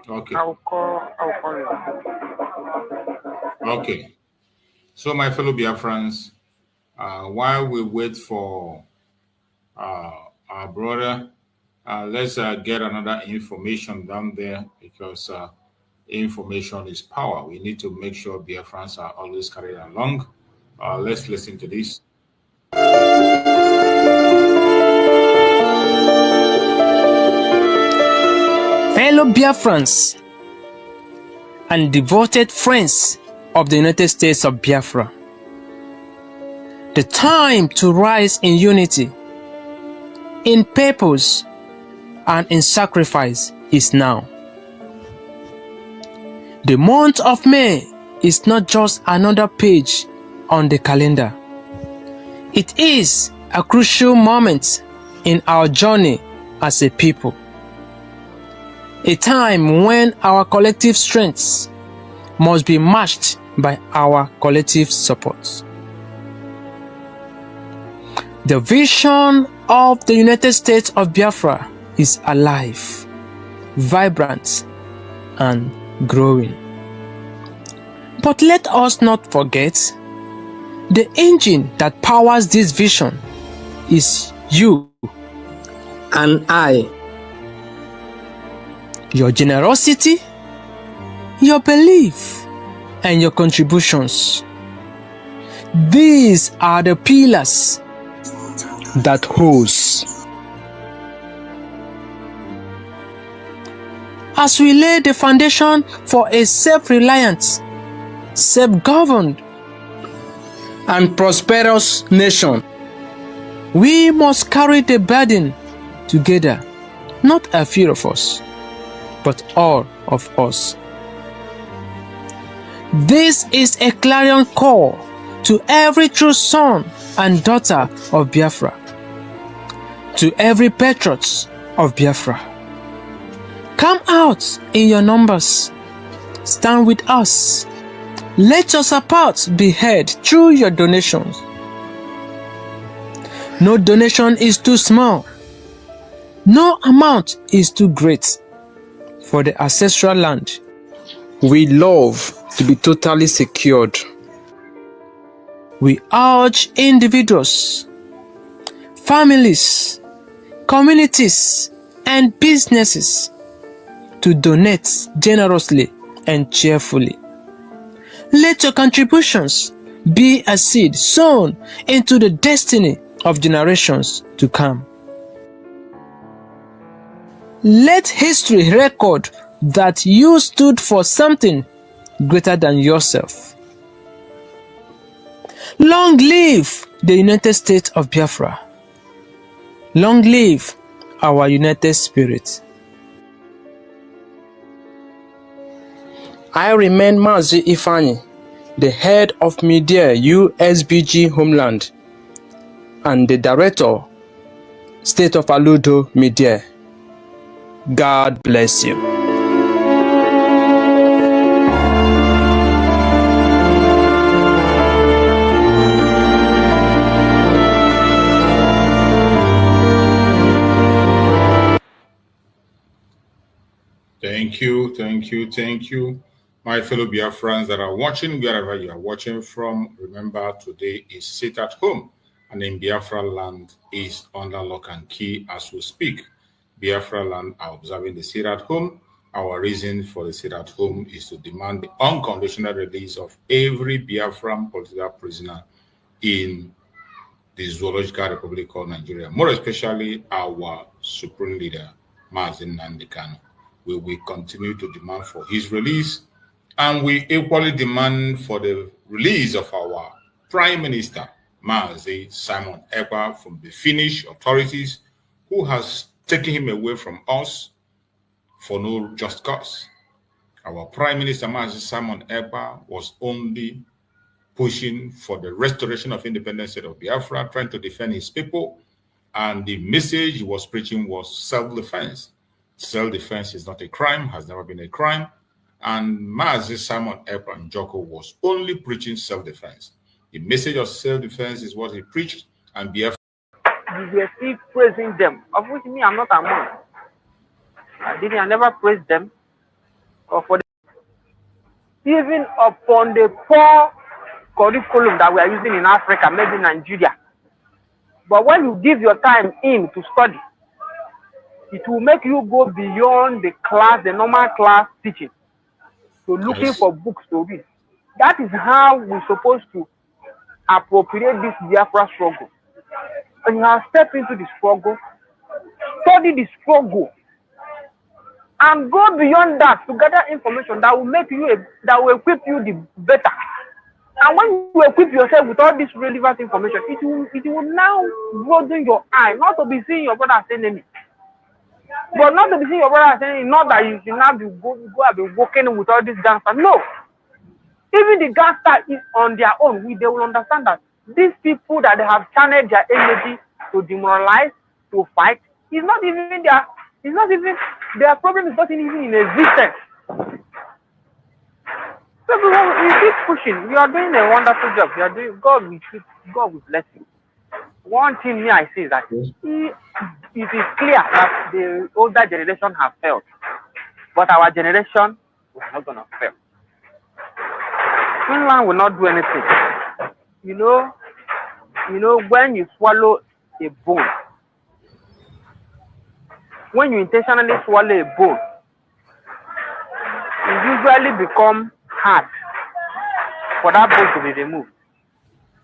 Okay. I'll call you. Okay. So, my fellow Biafrans, while we wait for our brother, let's get another information down there, because information is power. We need to make sure Biafrans are always carried along. Let's listen to this. Fellow Biafrans and devoted friends of the United States of Biafra, the time to rise in unity, in purpose, and in sacrifice is now. The month of May is not just another page on the calendar. It is a crucial moment in our journey as a people. A time when our collective strengths must be matched by our collective support. The vision of the United States of Biafra is alive, vibrant, and growing. But let us not forget, the engine that powers this vision is you and I. Your generosity, your belief, and your contributions. These are the pillars that holds. As we lay the foundation for a self-reliant, self-governed, and prosperous nation, we must carry the burden together, not a few of us, but all of us. This is a clarion call to every true son and daughter of Biafra, to every patriot of Biafra. Come out in your numbers, stand with us. Let your support be heard through your donations. No donation is too small. No amount is too great for the ancestral land we love to be totally secured. We urge individuals, families, communities, and businesses to donate generously and cheerfully. Let your contributions be a seed sown into the destiny of generations to come. Let history record that you stood for something greater than yourself. Long live the United States of Biafra. Long live our united spirit. I remain Mazi Ifani, the head of Media USBG Homeland and the director, State of Aludo Media. God bless you. Thank you. My fellow Biafrans that are watching, wherever you are watching from, remember today is Sit at Home, and in Biafra land is under lock and key as we speak. Biafra land are observing the Sit at Home. Our reason for the Sit at Home is to demand the unconditional release of every Biafran political prisoner in the Zoological Republic called Nigeria, more especially our supreme leader, Mazi Nnamdi Kanu. We will continue to demand for his release, and we equally demand for the release of our Prime Minister, Mazi Simon Ekpa, from the Finnish authorities, who has taken him away from us for no just cause. Our Prime Minister, Mazi Simon Ekpa, was only pushing for the restoration of independent state of Biafra, trying to defend his people, and the message he was preaching was self-defense. Self-defense is not a crime, has never been a crime, and Mazi Simon Ekpa Njoko was only preaching self-defense. The message of self-defense is what he preached, and Biafra. You were still praising them, of which me, I'm not among. I never praised them. Or for even upon the poor curriculum that we are using in Africa, maybe Nigeria. But when you give your time in to study, it will make you go beyond the class, the normal class teaching, to looking for books to read. That is how we're supposed to appropriate this Biafra struggle. And you have stepped into the struggle, study the struggle, and go beyond that to gather information that will make you, that will equip you the better. And when you equip yourself with all this relevant information, it will now broaden your eye, not to be seeing your brother as enemy. But not to be seeing your brother as enemy, not that you should now be go and be working with all these gangsters. No. Even the gangsters is on their own. They will understand that these people that they have channeled their energy to demoralize, to fight, is not even their problem is not even in existence. So we keep pushing. You are doing a wonderful job. You are doing God will bless you. One thing here I say is that it is clear that the older generation have failed, but our generation is not gonna fail. Finland will not do anything. You know when you swallow a bone, when you intentionally swallow a bone, it usually becomes hard for that bone to be removed,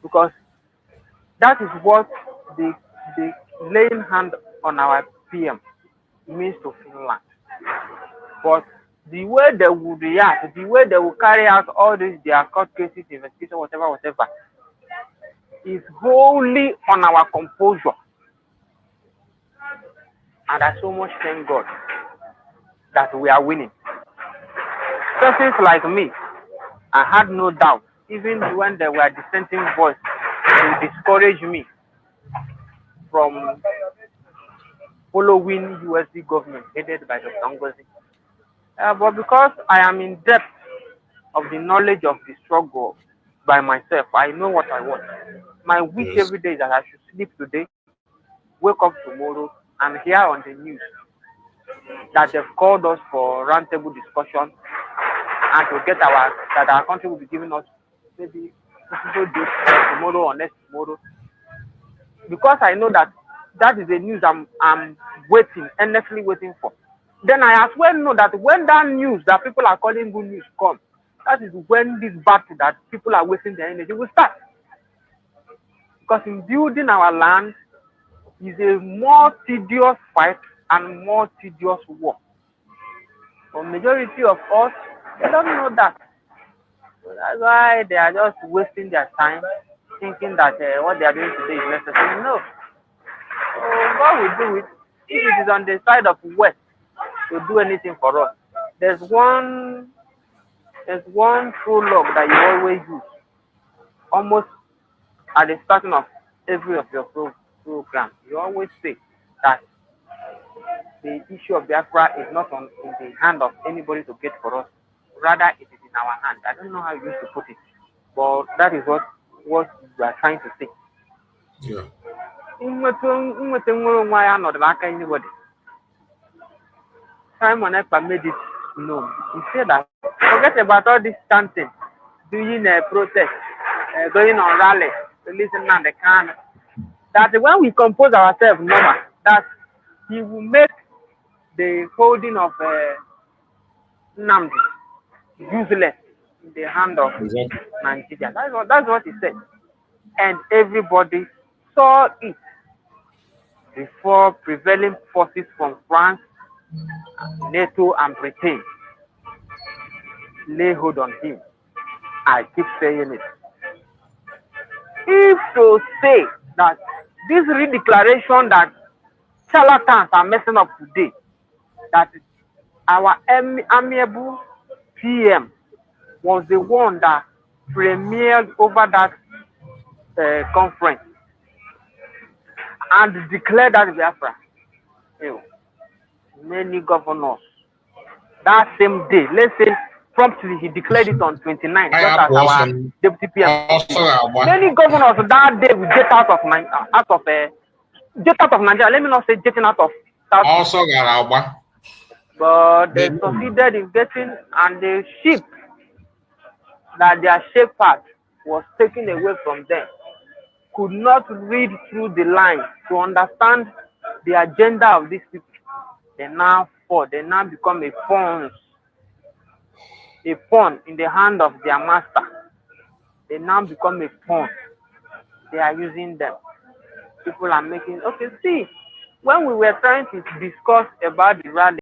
because that is what the laying hand on our PM means to Finland. But the way they will react, the way they will carry out all these their court cases, investigation, whatever, is wholly on our composure. And I so much thank God that we are winning. Persons like me, I had no doubt, even when there were dissenting voices to discourage me from following USD government headed by Dr. Ngozi. But because I am in depth of the knowledge of the struggle by myself, I know what I want. My wish every day is that I should sleep today, wake up tomorrow, and hear on the news that they've called us for roundtable discussion, and to get that our country will be giving us maybe tomorrow or next tomorrow. Because I know that is the news I'm waiting, endlessly waiting for. Then I as well know that when that news that people are calling good news comes, that is when this battle that people are wasting their energy will start. Because in building our land is a more tedious fight and more tedious war. For majority of us, they don't know that. So that's why they are just wasting their time thinking that what they are doing today is necessary. No. So God will do it. If it is on the side of West to do anything for us, there's one prologue that you always use, almost at the starting of every of your program. You always say that the issue of Biafra is not in the hand of anybody to get for us. Rather, it is in our hand. I don't know how you used to put it, but that is what you are trying to say. Yeah. Anybody. Simon Ekpa made it No, he said that forget about all this chanting, doing a protest, going on rally, releasing Nnamdi Kanu. That when we compose ourselves normal, that he will make the holding of Nnamdi useless in the hand of Nigeria. That's what he said. And everybody saw it before prevailing forces from France, NATO, and Britain lay hold on him. I keep saying it. If to say that this redeclaration that charlatans are messing up today, that our amiable PM was the one that premiered over that conference and declared that Biafra. Many governors that same day, let's say promptly he declared it on 29th, just as our deputy PM. Many governors that day will get out of Nigeria. Let me not say getting out of South. Also, but they succeeded in getting, and the ship that their shepherd was taken away from them could not read through the line to understand the agenda of these people. They now fall. They now become a pawn in the hand of their master. They now become a pawn. They are using them. People are making, okay, see, when we were trying to discuss about the rally,